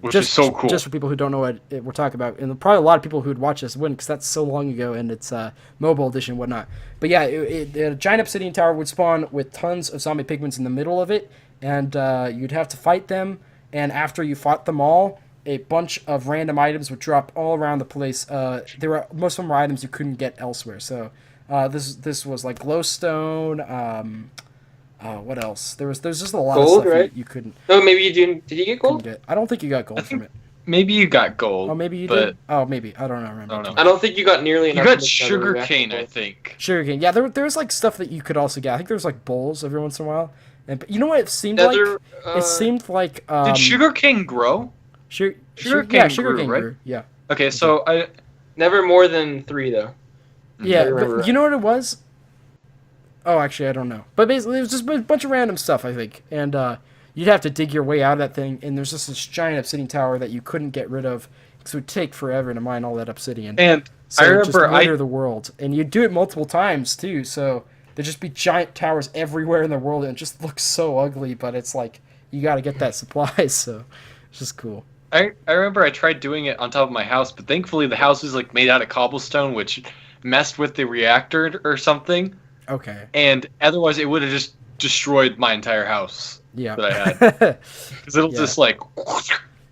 which is so cool. Just for people who don't know what we're talking about, and probably a lot of people who would watch this wouldn't because that's so long ago and it's mobile edition and whatnot. But yeah, a giant obsidian tower would spawn with tons of zombie pigments in the middle of it, and you'd have to fight them. And after you fought them all, a bunch of random items would drop all around the place. Most of them were items you couldn't get elsewhere. So this was like glowstone. What else? There's just a lot gold, of stuff right? you couldn't. No, maybe you didn't. Did you get gold? I don't think you got gold from it. Maybe you got gold. Oh, maybe you did. Oh, maybe I don't know. I don't think you got nearly enough. You got sugarcane, I think. Sugarcane. Yeah, there was like stuff that you could also get. I think there was like bowls every once in a while. And you know what it seemed like? It seemed like. Did sugarcane grow? Sugarcane grew. Yeah. Okay, so I. Never more than 3 though. Yeah, but you know what it was? Oh, actually, I don't know. But basically, it was just a bunch of random stuff, I think. And you'd have to dig your way out of that thing. And there's just this giant obsidian tower that you couldn't get rid of because it would take forever to mine all that obsidian. And so I remember the world. And you'd do it multiple times, too. So there'd just be giant towers everywhere in the world. And it just looks so ugly. But it's like, you got to get that supply. So it's just cool. I remember I tried doing it on top of my house. But thankfully, the house was like made out of cobblestone, which messed with the reactor or something. Okay. And otherwise, it would have just destroyed my entire house that I had. Because it'll just like...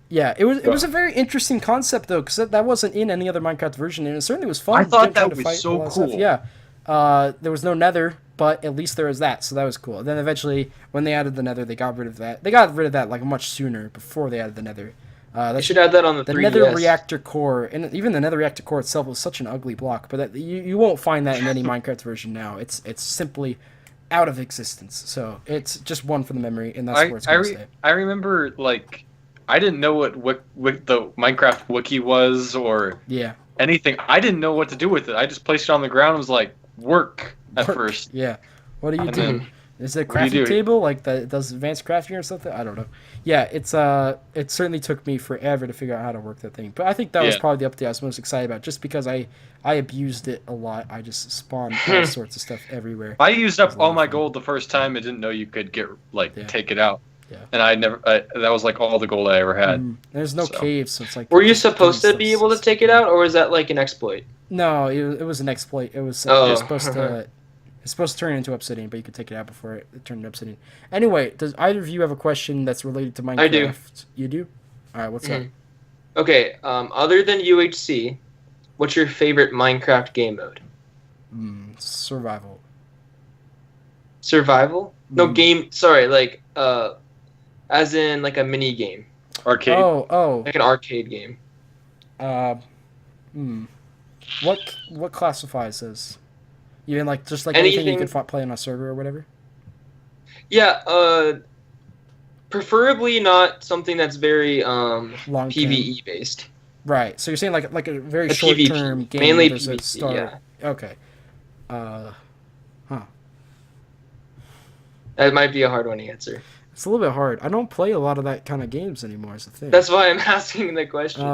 Yeah, it was a very interesting concept though, because that wasn't in any other Minecraft version, and it certainly was fun. I thought that was so cool. Yeah, there was no Nether, but at least there was that, so that was cool. And then eventually, when they added the Nether, they got rid of that. They got rid of that like much sooner before they added the Nether. They should add that on the 3DS. Nether reactor core, and even the Nether reactor core itself was such an ugly block, but you won't find that in any Minecraft version now. It's simply out of existence. So it's just one for the memory, and that's where it's going to stay. I remember I didn't know what the Minecraft wiki was or anything. I didn't know what to do with it. I just placed it on the ground and was like, work at first. Yeah. What do you do? Is it a crafting table that does advanced crafting or something? I don't know. Yeah, it certainly took me forever to figure out how to work that thing. But I think that was probably the update I was most excited about, just because I abused it a lot. I just spawned all sorts of stuff everywhere. I used up all my gold the first time. I didn't know you could get take it out. Yeah. And that was like all the gold I ever had. There's no caves, so it's like. Were you supposed to be able to take it out, or was that like an exploit? No, it was an exploit. It was supposed to. It's supposed to turn into obsidian, but you could take it out before it turned into obsidian. Anyway, does either of you have a question that's related to Minecraft? I do. You do? All right, what's up? Okay, other than UHC, what's your favorite Minecraft game mode? Survival. Survival? No, game, sorry, as in like a mini game. Arcade? Oh. Like an arcade game. What classifies as? You mean just anything you could play on a server or whatever? Yeah, preferably not something that's very PvE based. Right. So you're saying like a very short term game. Mainly PvE, yeah. Okay. That might be a hard one to answer. It's a little bit hard. I don't play a lot of that kind of games anymore, is the thing. That's why I'm asking the question.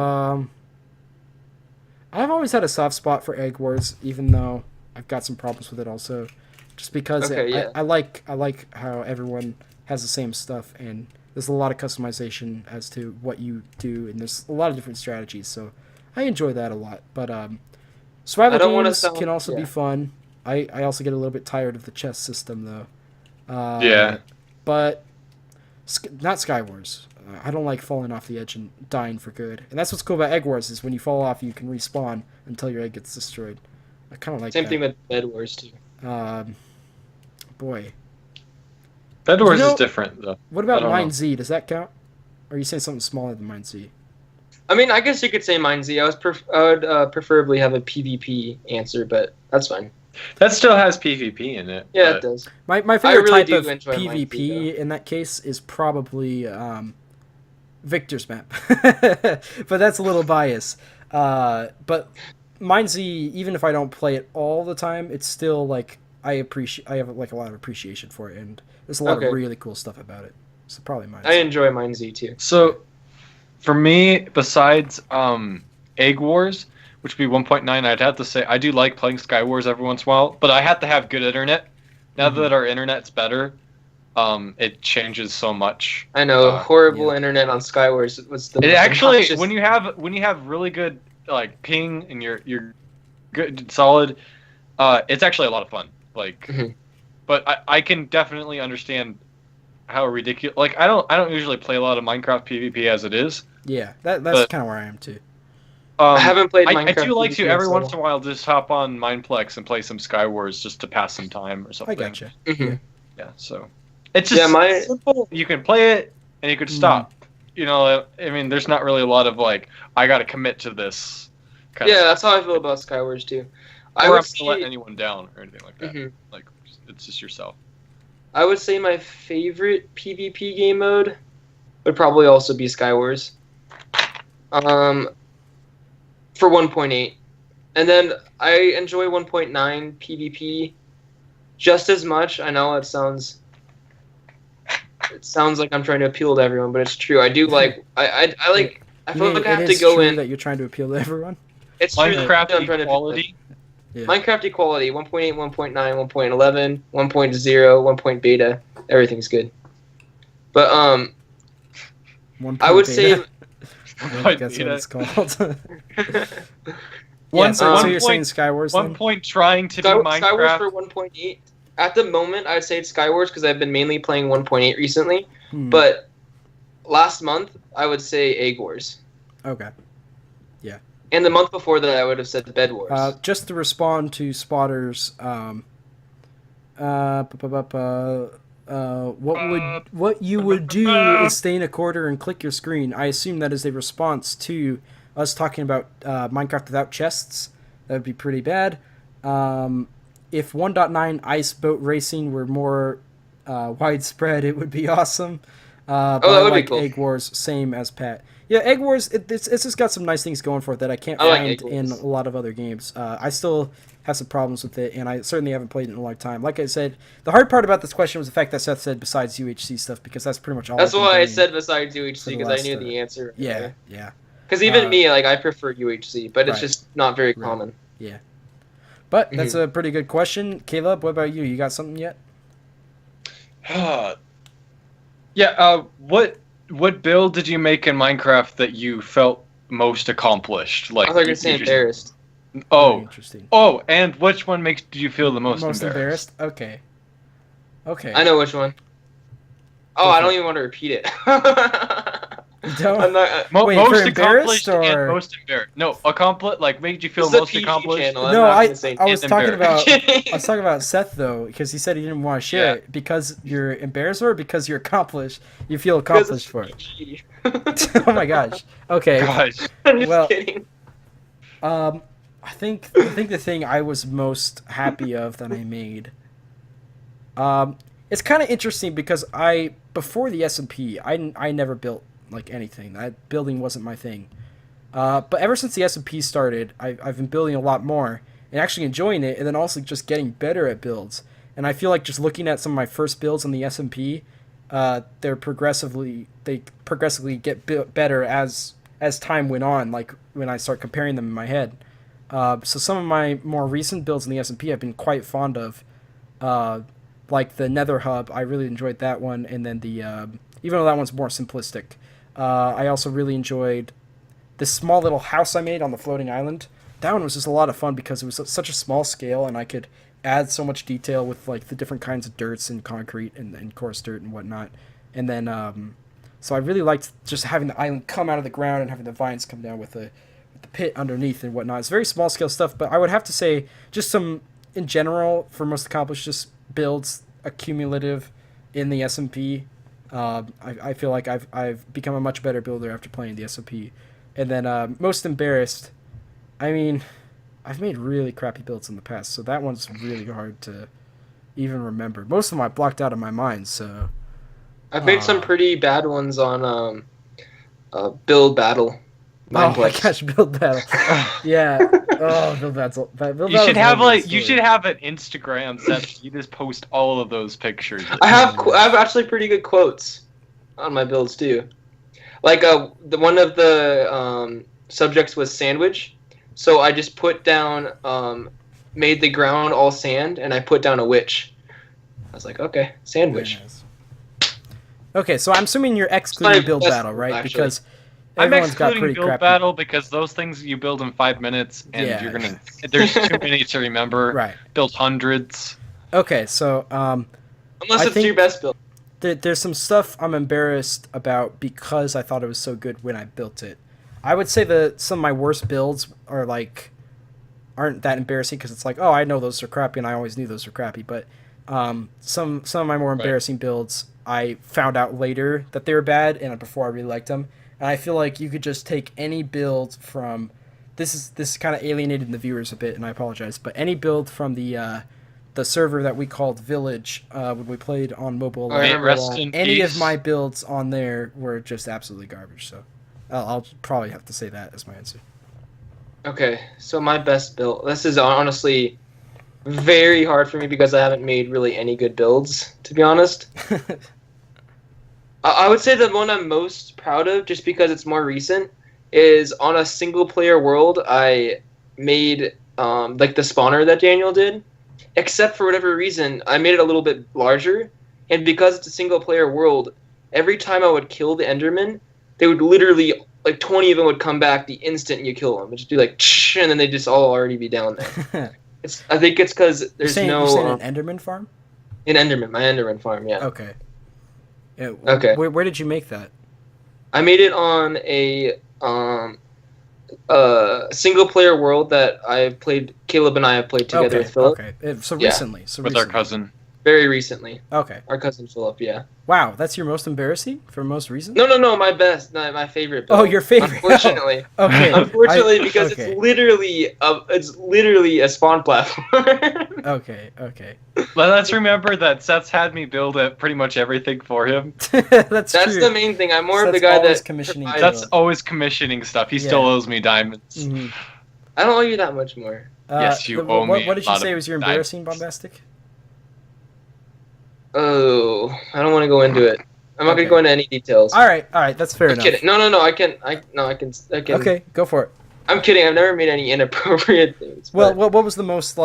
I've always had a soft spot for Egg Wars, even though I've got some problems with it also, just because I like how everyone has the same stuff, and there's a lot of customization as to what you do, and there's a lot of different strategies, so I enjoy that a lot. But survival games can also be fun. I also get a little bit tired of the chest system though. But not Skywars. I don't like falling off the edge and dying for good, and that's what's cool about Egg Wars is when you fall off, you can respawn until your egg gets destroyed. I kind of like Same thing with Bed Wars too. Boy. Bed Wars is different though. What about Mine Z? Does that count? Or are you saying something smaller than Mine Z? I mean, I guess you could say Mine Z. I would preferably have a PvP answer, but that's fine. That still has PvP in it. Yeah, it does. My favorite type of PvP in that case is probably Victor's map, but that's a little biased. But Mine Z, even if I don't play it all the time, it's still I have a lot of appreciation for it, and there's a lot of really cool stuff about it. So probably Mine Z. I enjoy Mine Z too. So, for me, besides Egg Wars, which would be 1.9, I'd have to say I do like playing Sky Wars every once in a while, but I have to have good internet. Now that our internet's better, it changes so much. I know horrible internet on Sky Wars was the. It actually when you have really good ping and you're good solid, it's actually a lot of fun. But I can definitely understand how ridiculous. I don't usually play a lot of Minecraft PvP as it is. Yeah, that's kind of where I am too. I haven't played Minecraft. I do like to every once in a while just hop on Mineplex and play some Sky Wars just to pass some time or something. I gotcha. Yeah, so it's just simple. You can play it and you can stop. I mean, there's not really a lot of I got to commit to this. That's how I feel about Sky Wars too. I would not let anyone down or anything like that. It's just yourself. I would say my favorite PvP game mode would probably also be Sky Wars. For 1.8. And then I enjoy 1.9 PvP just as much. I know it sounds like I'm trying to appeal to everyone, but it's true. I do like I feel like I have to go in that you're trying to appeal to everyone. It's true. Minecraft equality. Minecraft equality 1.8, 1.9, 1.11, 1.0, 1. Beta. Everything's good. But I would say that's what it's called. So you're saying Sky Wars? 1 point trying to be Minecraft. Sky Wars for 1.8. At the moment, I'd say it's Sky Wars because I've been mainly playing 1.8 recently. But last month, I would say Egg Wars. Okay. Yeah. And the month before that, I would have said Bed Wars. Just to respond to Spotter's, what you would do is stay in a corner and click your screen. I assume that is a response to us talking about Minecraft without chests. That would be pretty bad. If 1.9 ice boat racing were more widespread, it would be awesome. But that would like be cool. Egg Wars, same as Pat. Yeah, Egg Wars, it's just got some nice things going for it that I can't find in a lot of other games. I still have some problems with it, and I certainly haven't played it in a long time. Like I said, the hard part about this question was the fact that Seth said besides UHC stuff, because that's pretty much all. That's why I said besides UHC, because I knew the answer. Yeah. Because even me, like, I prefer UHC, but it's just not very common. Yeah. But that's a pretty good question. Caleb, what about you? You got something yet? What build did you make in Minecraft that you felt most accomplished? Like, I thought you were saying embarrassed. Oh, interesting. Oh, and which one did you feel the most embarrassed? Okay. I know which one. Oh, I don't even want to repeat it. Don't. Most accomplished and most embarrassed. No, accomplished. Like made you feel most accomplished. No, I was talking about Seth though, because he said he didn't want to share it because you're embarrassed or because you're accomplished. You feel accomplished for it. Oh my gosh. Okay. Gosh. I'm just kidding. I think the thing I was most happy of that I made. It's kind of interesting because before the SMP, I never built like anything. Building wasn't my thing. But ever since the SMP started, I've been building a lot more and actually enjoying it, and then also just getting better at builds. And I feel like just looking at some of my first builds on the SMP, they progressively get better as time went on. Like when I start comparing them in my head. So some of my more recent builds in the SMP I've been quite fond of. Like the Nether Hub, I really enjoyed that one, and then even though that one's more simplistic, I also really enjoyed this small little house I made on the floating island. That one was just a lot of fun because it was such a small scale, and I could add so much detail with like the different kinds of dirts and concrete and coarse dirt and whatnot. And then, so I really liked just having the island come out of the ground and having the vines come down with the pit underneath and whatnot. It's very small scale stuff, but I would have to say just some in general for most accomplished just builds accumulative in the SMP. I feel like I've become a much better builder after playing the SMP. And then most embarrassed, I mean, I've made really crappy builds in the past, so that one's really hard to even remember. Most of them I blocked out of my mind, so I've made some pretty bad ones on Build Battle. Oh my gosh, Build Battle. Yeah. Oh, Build Battle. You should have an Instagram set. You just post all of those pictures. I have actually pretty good quotes on my builds too. Like one of the subjects was sandwich, so I just put down made the ground all sand, and I put down a witch. I was like, okay, sandwich. Nice. Okay, so I'm assuming you're excluding Build Battle, right? Actually. Because I'm excluding Build Battle because those things you build in 5 minutes, and there's too many to remember. Right. Build hundreds. Okay, so unless it's your best build. There's some stuff I'm embarrassed about because I thought it was so good when I built it. I would say that some of my worst builds aren't that embarrassing because it's like, oh, I know those are crappy and I always knew those were crappy. But some of my more embarrassing builds, I found out later that they were bad, and before I really liked them. And I feel like you could just take any build from this is kind of alienating the viewers a bit, and I apologize, but any build from the server that we called Village when we played on mobile. Any of my builds on there were just absolutely garbage. So I'll probably have to say that as my answer. Okay, so my best build. This is honestly very hard for me because I haven't made really any good builds, to be honest. I would say the one I'm most proud of, just because it's more recent, is on a single-player world. I made like the spawner that Daniel did, except for whatever reason, I made it a little bit larger. And because it's a single-player world, every time I would kill the Enderman, they would literally, like 20 of them would come back the instant you kill them. It'd just do like, and then they'd just all already be down there. I think it's because there's you're saying an Enderman farm? An Enderman, my Enderman farm, yeah. Okay. Yeah, okay. Where did you make that? I made it on a single player world that Caleb and I have played together with Philip. Okay, so recently. With our cousin. Very recently. Okay. Our cousin Philip, yeah. Wow, that's your most embarrassing for most reason? No, my best, my favorite build. Oh, your favorite. Unfortunately. Oh, okay. Unfortunately, because it's literally a spawn platform. Okay. Let's remember that Seth's had me build pretty much everything for him. That's true. The main thing. I'm more of the guy that's commissioning. That's always commissioning stuff. He still owes me diamonds. Mm-hmm. I don't owe you that much more. Yes, you owe me. What did you say was your embarrassing, Bombastic? Oh, I don't want to go into it. I'm not gonna go into any details. All right, that's fair enough. Kidding. No, I can. Okay, go for it. I'm kidding. I've never made any inappropriate things. Well, what was the most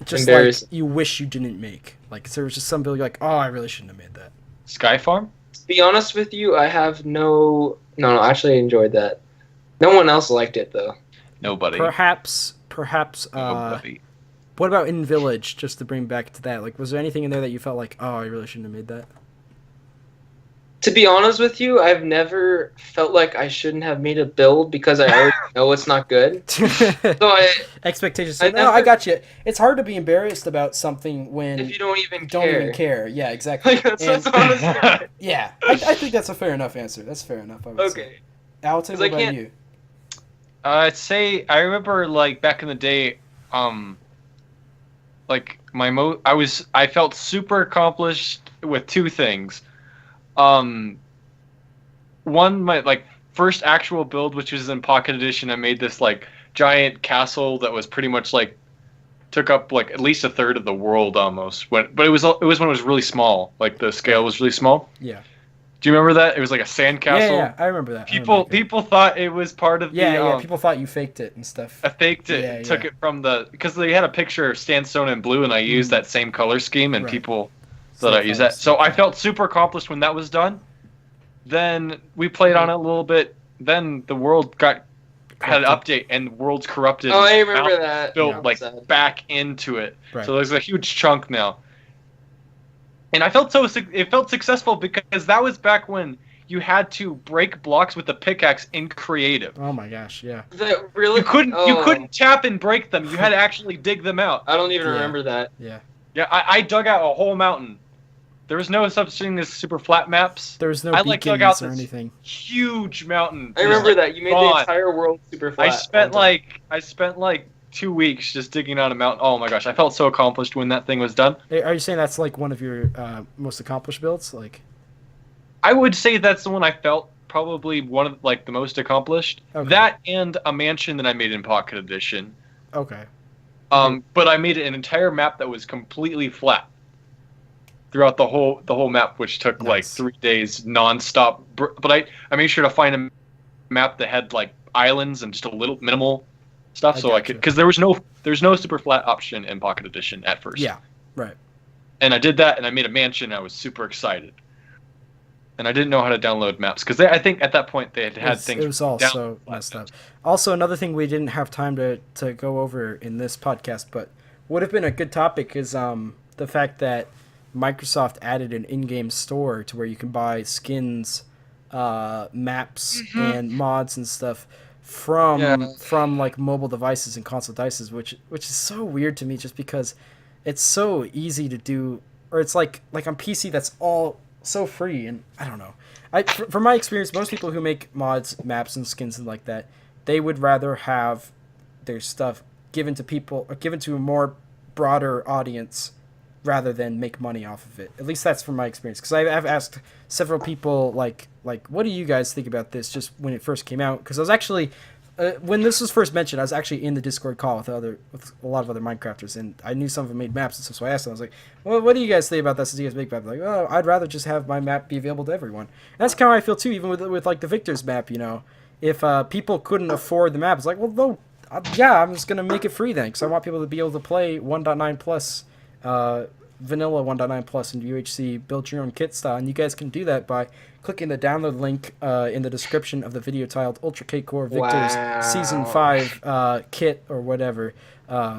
just like you wish you didn't make? Like, there was just some build you're like, oh, I really shouldn't have made that. Sky Farm? To be honest with you, I have no. Actually, I enjoyed that. No one else liked it though. Nobody. Perhaps. Nobody. What about In Village, just to bring back to that? Like, was there anything in there that you felt like, oh, I really shouldn't have made that? To be honest with you, I've never felt like I shouldn't have made a build because I already know it's not good. Expectations. I got you. It's hard to be embarrassed about something when if you don't even care. Yeah, exactly. That's honestly. Yeah, I think that's a fair enough answer. That's fair enough. I would say. Alton, what about you? I'd say I remember back in the day, I felt super accomplished with two things. One, my first actual build, which was in Pocket Edition, I made this giant castle that was pretty much took up at least a third of the world almost. But it was when it was really small. The scale was really small. Yeah. Do you remember that? It was like a sandcastle. Yeah, I remember that. People thought it was part of people thought you faked it and stuff. I faked it, took it from because they had a picture of sandstone and blue, and I used that same color scheme, and people thought I used that. So I felt super accomplished when that was done. Then we played on it a little bit. Then the world had an update, and the world's corrupted. Oh, I remember that. Built back into it. Right. So there's a huge chunk now. And it felt successful because that was back when you had to break blocks with a pickaxe in creative. Oh my gosh, yeah. Really? You couldn't tap and break them. You had to actually dig them out. I don't even remember that. Yeah. Yeah, I dug out a whole mountain. There was no such thing as super flat maps. There was no beacons dug out or anything. Huge mountain. I remember that. You made the entire world super flat. I spent 2 weeks just digging out a mountain. Oh my gosh, I felt so accomplished when that thing was done. Hey, are you saying that's one of your most accomplished builds? I would say that's the one I felt probably one of the most accomplished. Okay. That and a mansion that I made in Pocket Edition. Okay. But I made an entire map that was completely flat throughout the whole map, which took 3 days nonstop. But I made sure to find a map that had islands and just a little minimal stuff, so I could, because there's no super flat option in Pocket Edition at first. Yeah, right. And I did that, and I made a mansion. I was super excited, and I didn't know how to download maps because I think at that point they had things. It was all so messed up. Also, another thing we didn't have time to go over in this podcast, but would have been a good topic is the fact that Microsoft added an in-game store to where you can buy skins, maps, and mods and stuff from mobile devices and console devices, which is so weird to me, just because it's so easy to do, or it's like on PC that's all so free, and I don't know. From my experience, most people who make mods, maps, and skins and like that, they would rather have their stuff given to a more broader audience rather than make money off of it. At least that's from my experience, because I've asked several people like what do you guys think about this, just when it first came out, because I was actually when this was first mentioned, I was actually in the Discord call with a lot of other Minecrafters, and I knew some of them made maps and stuff, so I asked them, I was like, well, what do you guys think about this? Do you guys make maps? Like, oh, I'd rather just have my map be available to everyone. And that's kind of how I feel too, even with the Victor's map, if people couldn't afford the map, it's like, well, no, I'm just going to make it free then, because I want people to be able to play 1.9 plus Vanilla 1.9 Plus and UHC build your own kit style, and you guys can do that by clicking the download link in the description of the video titled Ultra Cakecore Victor's Season 5 kit or whatever.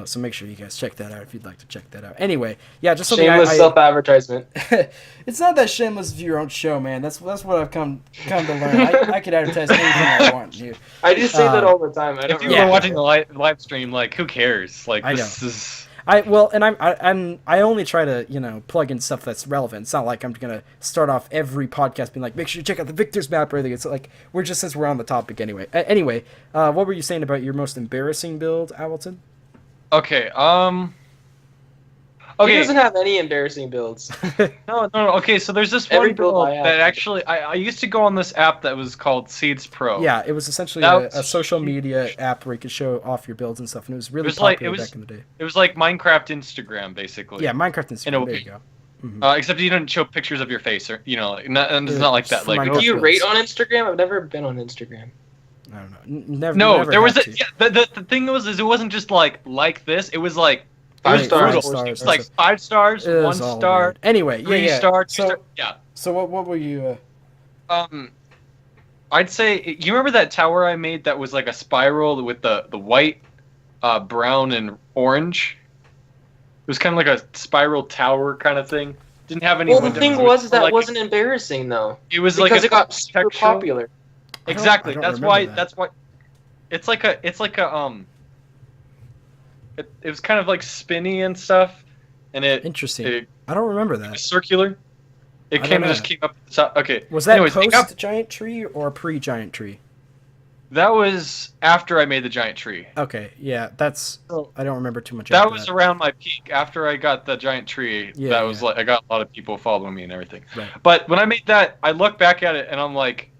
So make sure you guys check that out if you'd like to check that out. Anyway, yeah, just something shameless self-advertisement. It's not that shameless of your own show, man. That's what I've come to learn. I could advertise anything I want to. I just say that all the time. If you were watching the live stream, like, who cares? Like, this is... I only try to plug in stuff that's relevant. It's not like I'm gonna start off every podcast being like, make sure you check out the Victor's map or anything. It's like since we're on the topic anyway. What were you saying about your most embarrassing build, Awilton? Okay. He doesn't have any embarrassing builds. No. Okay, so there's this one build that actually I used to go on this app that was called Seeds Pro. Yeah, it was essentially a social media app where you could show off your builds and stuff, and it was really popular back in the day. It was like Minecraft Instagram, basically. Yeah, Minecraft Instagram. There you go. Mm-hmm. Except you didn't show pictures of your face, or it's not like that. Like, do you rate on Instagram? I've never been on Instagram. I don't know. Never there was the thing it wasn't just like this. It was like 5 stars. It's like 5 stars, 1 star. Weird. Anyway, 3 stars. So what were you? I'd say you remember that tower I made that was like a spiral with the white, brown, and orange. It was kind of like a spiral tower kind of thing. Didn't have any. Well, the thing was that wasn't embarrassing though. It was because it got super popular. Exactly. That's why. It's like a. It was kind of like spinny and stuff, and interesting. I don't remember that. It was circular. It came up at the top. Okay. Was that post giant tree or pre giant tree? That was after I made the giant tree. Okay. Yeah, I don't remember too much. That was around my peak after I got the giant tree. Yeah, that was like I got a lot of people following me and everything. Right. But when I made that, I look back at it and I'm like,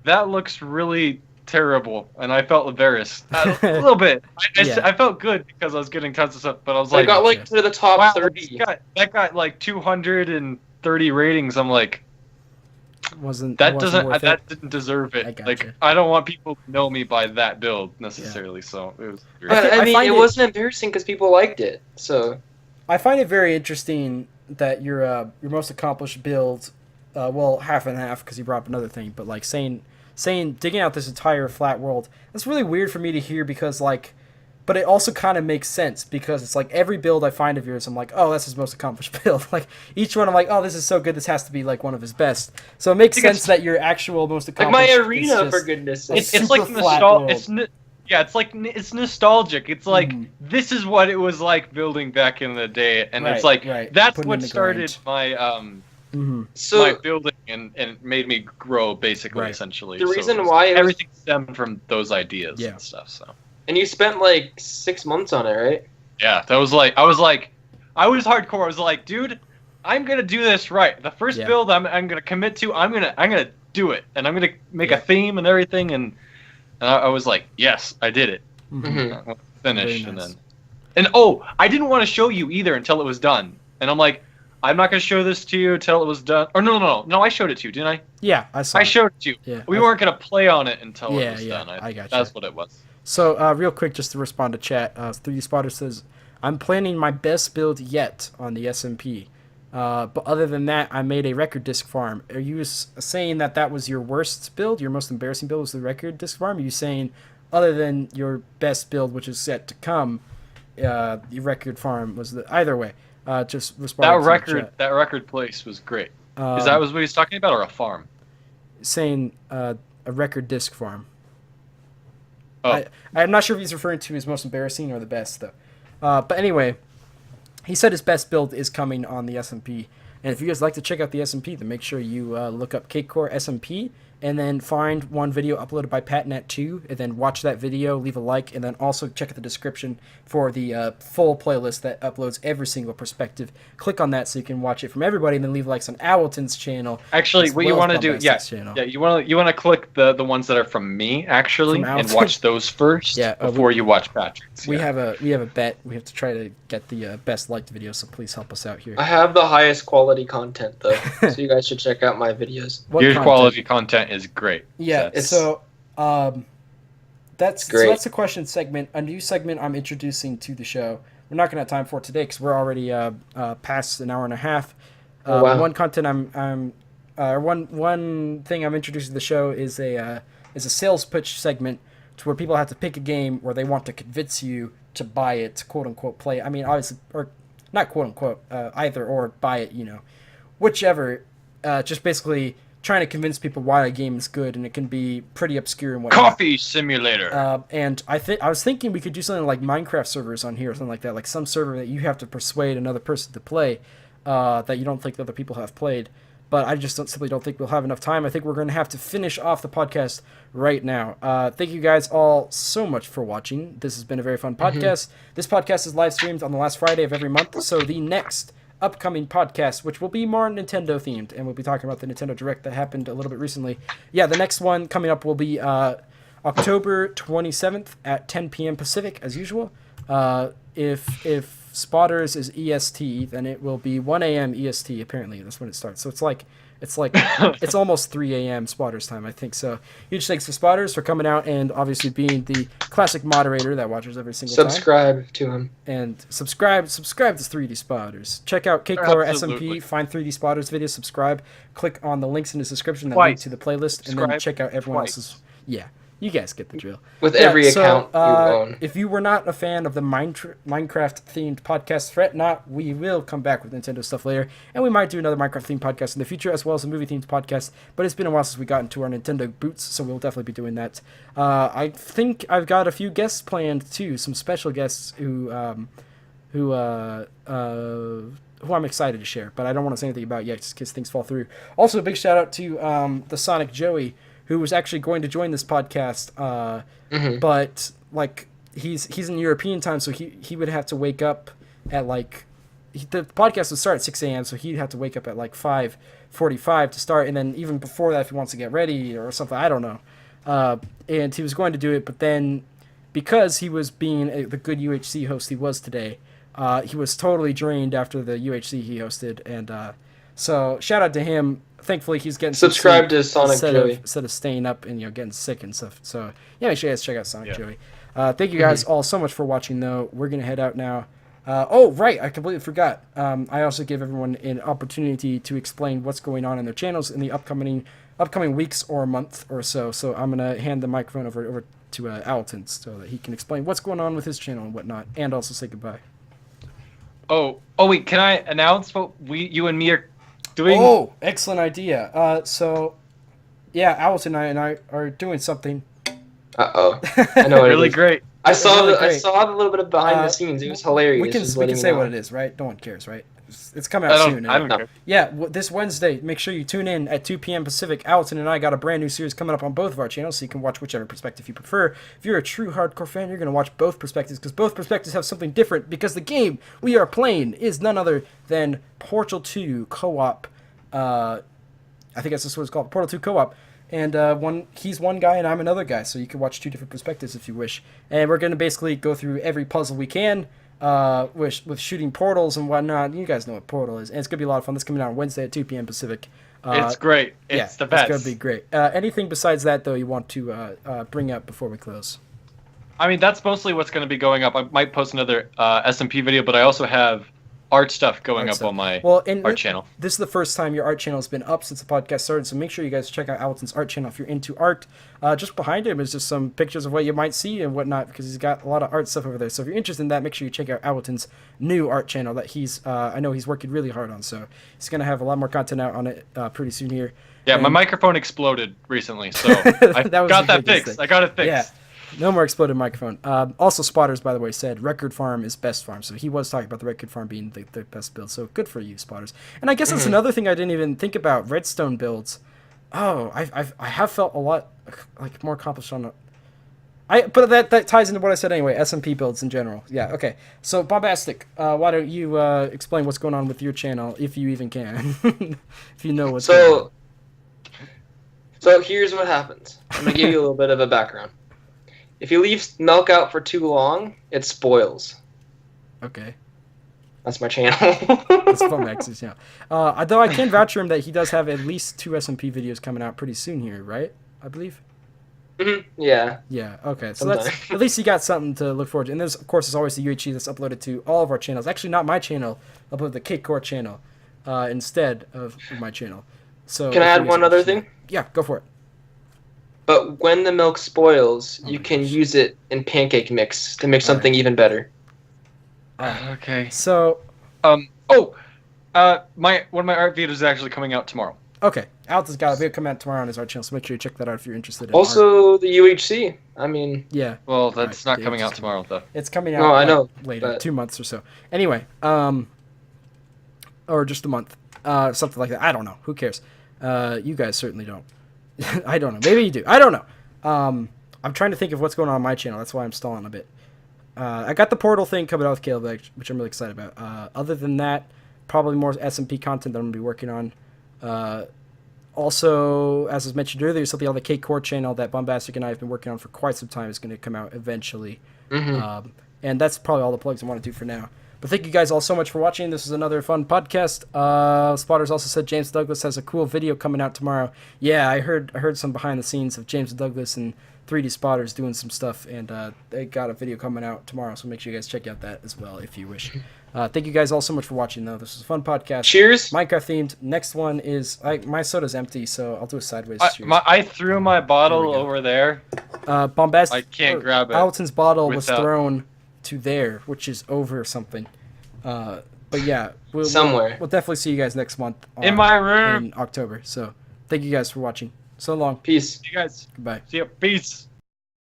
that looks really terrible, and I felt embarrassed a little bit. I felt good because I was getting tons of stuff, but I was like, I got to the top 30. That got like 230 ratings. I'm like, that didn't deserve it. I don't want people to know me by that build necessarily. Yeah. So it was. But it wasn't embarrassing because people liked it. So I find it very interesting that your most accomplished build, half and half because you brought up another thing, but like saying digging out this entire flat world, that's really weird for me to hear because but it also kind of makes sense because it's like every build I find of yours, I'm like, oh, that's his most accomplished build. Like each one I'm like, oh, this is so good, this has to be like one of his best. So it makes sense that your actual most accomplished like my arena, for goodness sake. It's like nostalgic. It's nostalgic. It's like this is what it was like building back in the day, and it's like that's what started my my building and made me grow basically essentially. The reason why everything stemmed from those ideas and stuff. So. And you spent like 6 months on it, right? Yeah, that was like I was hardcore. I was like, dude, I'm gonna do this right. The first build I'm gonna commit to. I'm gonna do it, and I'm gonna make a theme and everything. And I was like, yes, I did it. Mm-hmm. Finished, nice. and I didn't want to show you either until it was done. And I'm like, I'm not gonna show this to you until it was done. Or no, I showed it to you, didn't I? Yeah, I saw. I showed it to you. Yeah, we weren't gonna play on it until it was done. I got you. That's what it was. So, real quick, just to respond to chat, 3D Spotter says, I'm planning my best build yet on the SMP. But other than that, I made a record disc farm. Are you saying that was your worst build, your most embarrassing build was the record disc farm? Are you saying, other than your best build, which is set to come, the record farm was either way? Just respond that record place was great. Is that what he was talking about, or a farm? Saying a record disc farm. Oh. I'm not sure if he's referring to his most embarrassing or the best, though. But anyway, he said his best build is coming on the SMP. And if you guys like to check out the SMP, then make sure you look up Cakecore SMP and then find one video uploaded by PatNet2, and then watch that video, leave a like, and then also check out the description for the full playlist that uploads every single perspective. Click on that so you can watch it from everybody, and then leave likes on Awilton's channel. Actually, what you want to do, you want to click the ones that are from me actually, and watch those first before you watch Patrick's. We have a bet. We have to try to get the best liked video, so please help us out here. I have the highest quality content though, so you guys should check out my videos. Your quality content is great. Yeah, that's the question segment, a new segment I'm introducing to the show. We're we're not gonna have time for today because we're already past an hour and a half. Wow. One thing I'm introducing to the show is a sales pitch segment to where people have to pick a game where they want to convince you to buy it, quote unquote, play. I mean, obviously, or not quote unquote, either or buy it, whichever. Just basically trying to convince people why a game is good, and it can be pretty obscure and whatnot. Coffee Simulator. And I was thinking we could do something like Minecraft servers on here or something like that, like some server that you have to persuade another person to play that you don't think other people have played. But I just simply don't think we'll have enough time. I think we're going to have to finish off the podcast right now. Thank you guys all so much for watching. This has been a very fun podcast. This podcast is live streamed on the last Friday of every month, so the next upcoming podcast, which will be more Nintendo themed, and we'll be talking about the Nintendo Direct that happened a little bit recently. Yeah, the next one coming up will be October 27th at 10 p.m. Pacific, as usual. If Spotters is EST, then it will be 1 a.m. EST. Apparently, that's when it starts. So it's almost 3 a.m. Spotters time, I think. So huge thanks to Spotters for coming out and obviously being the classic moderator that watches every single time. Subscribe to him. And subscribe to 3D Spotters. Check out Cakecore SMP, find 3D Spotters videos, subscribe, click on the links in the description that lead to the playlist, and then check out everyone else's. Yeah. You guys get the drill. With every account you own. If you were not a fan of the Minecraft-themed podcast, fret not. We will come back with Nintendo stuff later, and we might do another Minecraft-themed podcast in the future, as well as a movie-themed podcast, but it's been a while since we got into our Nintendo boots, so we'll definitely be doing that. I think I've got a few guests planned, too, some special guests who I'm excited to share, but I don't want to say anything about yet, just in case things fall through. Also, a big shout-out to the Sonic Joey, who was actually going to join this podcast, but like he's in European time, so he would have to wake up at the podcast would start at 6 a.m., so he'd have to wake up at 5:45 to start, and then even before that if he wants to get ready or something, I don't know. And he was going to do it, but then because he was being the good UHC host he was today, he was totally drained after the UHC he hosted, and so shout out to him. Thankfully, he's getting subscribe to Sonic Joey instead of staying up and getting sick and stuff. So yeah, make sure you guys check out Sonic Joey. Thank you guys all so much for watching. Though we're gonna head out now. Oh right, I completely forgot. I also give everyone an opportunity to explain what's going on in their channels in the upcoming weeks or month or so. So I'm gonna hand the microphone over to Alton so that he can explain what's going on with his channel and whatnot, and also say goodbye. Oh wait, can I announce what you and me are doing? Oh, excellent idea. So, yeah, Alton and I are doing something. Uh-oh. I know what really great. I saw the little bit of behind the scenes. It was hilarious. We can say what it is, right? No one cares, right? It's coming out soon. I don't care. Yeah, this Wednesday, make sure you tune in at 2 p.m. Pacific. Alton and I got a brand new series coming up on both of our channels, so you can watch whichever perspective you prefer. If you're a true hardcore fan, you're going to watch both perspectives, because both perspectives have something different, because the game we are playing is none other than Portal 2 Co-op. I think that's just what it's called, Portal 2 Co-op. And he's one guy and I'm another guy, so you can watch two different perspectives if you wish. And we're going to basically go through every puzzle we can, with shooting portals and whatnot. You guys know what Portal is. And it's going to be a lot of fun. This is coming out on Wednesday at 2 p.m. Pacific. It's great. It's the best. It's going to be great. Anything besides that, though, you want to bring up before we close? I mean, that's mostly what's going to be going up. I might post another SMP video, but I also have art stuff going up on my art channel. This is the first time your art channel has been up since the podcast started, so make sure you guys check out Alton's art channel if you're into art. Just behind him is just some pictures of what you might see and whatnot, because he's got a lot of art stuff over there. So if you're interested in that, make sure you check out Alton's new art channel that he's I know he's working really hard on. So he's going to have a lot more content out on it pretty soon here. Yeah, my microphone exploded recently, so I got that fixed. I got it fixed. Yeah. No more exploded microphone. Also, Spotters, by the way, said Record Farm is best farm. So he was talking about the Record Farm being the best build. So good for you, Spotters. And I guess that's another thing I didn't even think about, redstone builds. Oh, I have felt a lot more accomplished on it. But that ties into what I said anyway, SMP builds in general. Yeah, okay. So, Bombastic, why don't you explain what's going on with your channel, if you even can. If you know what's going on. So here's what happens. I'm going to give you a little bit of a background. If you leave milk out for too long, it spoils. Okay. That's my channel. That's Bombastic's channel. Though I can vouch for him that he does have at least 2 SMP videos coming out pretty soon here, right? I believe. Mm-hmm. Yeah. Yeah. Okay. So that's at least you got something to look forward to. And there's of course there's always the UHC that's uploaded to all of our channels. Actually, not my channel. Upload the Cakecore channel instead of my channel. So can I add one other thing? Yeah, go for it. But when the milk spoils, you can use it in pancake mix to make something even better. Okay. So, one of my art videos is actually coming out tomorrow. Okay, Alton's got a video coming out tomorrow on his art channel, so make sure you check that out if you're interested in also art. the UHC. I mean, yeah. Well, that's not coming out tomorrow though. It's coming out. No, I know later, 2 months or so. Anyway, or just a month, something like that. I don't know. Who cares? You guys certainly don't. I don't know. Maybe you do. I don't know. I'm trying to think of what's going on my channel. That's why I'm stalling a bit. I got the Portal thing coming out with Caleb, which I'm really excited about. Other than that, probably more SMP content that I'm going to be working on. Also, as was mentioned earlier, something on the Cakecore channel that Bombastic and I have been working on for quite some time is going to come out eventually. Mm-hmm. And that's probably all the plugs I want to do for now. But thank you guys all so much for watching. This is another fun podcast. Spotters also said James Douglas has a cool video coming out tomorrow. Yeah, I heard some behind the scenes of James Douglas and 3D Spotters doing some stuff, and they got a video coming out tomorrow, so make sure you guys check out that as well if you wish. Thank you guys all so much for watching, though. This was a fun podcast. Cheers. Minecraft themed. Next one is my soda's empty, so I'll do a sideways cheers. I threw my bottle over there. Bombastic. I can't grab it. Alton's bottle was thrown to there, which is over something. But yeah, we'll definitely see you guys next month in my room in October. So thank you guys for watching. So long. Peace. See you guys. Goodbye. See you. Peace.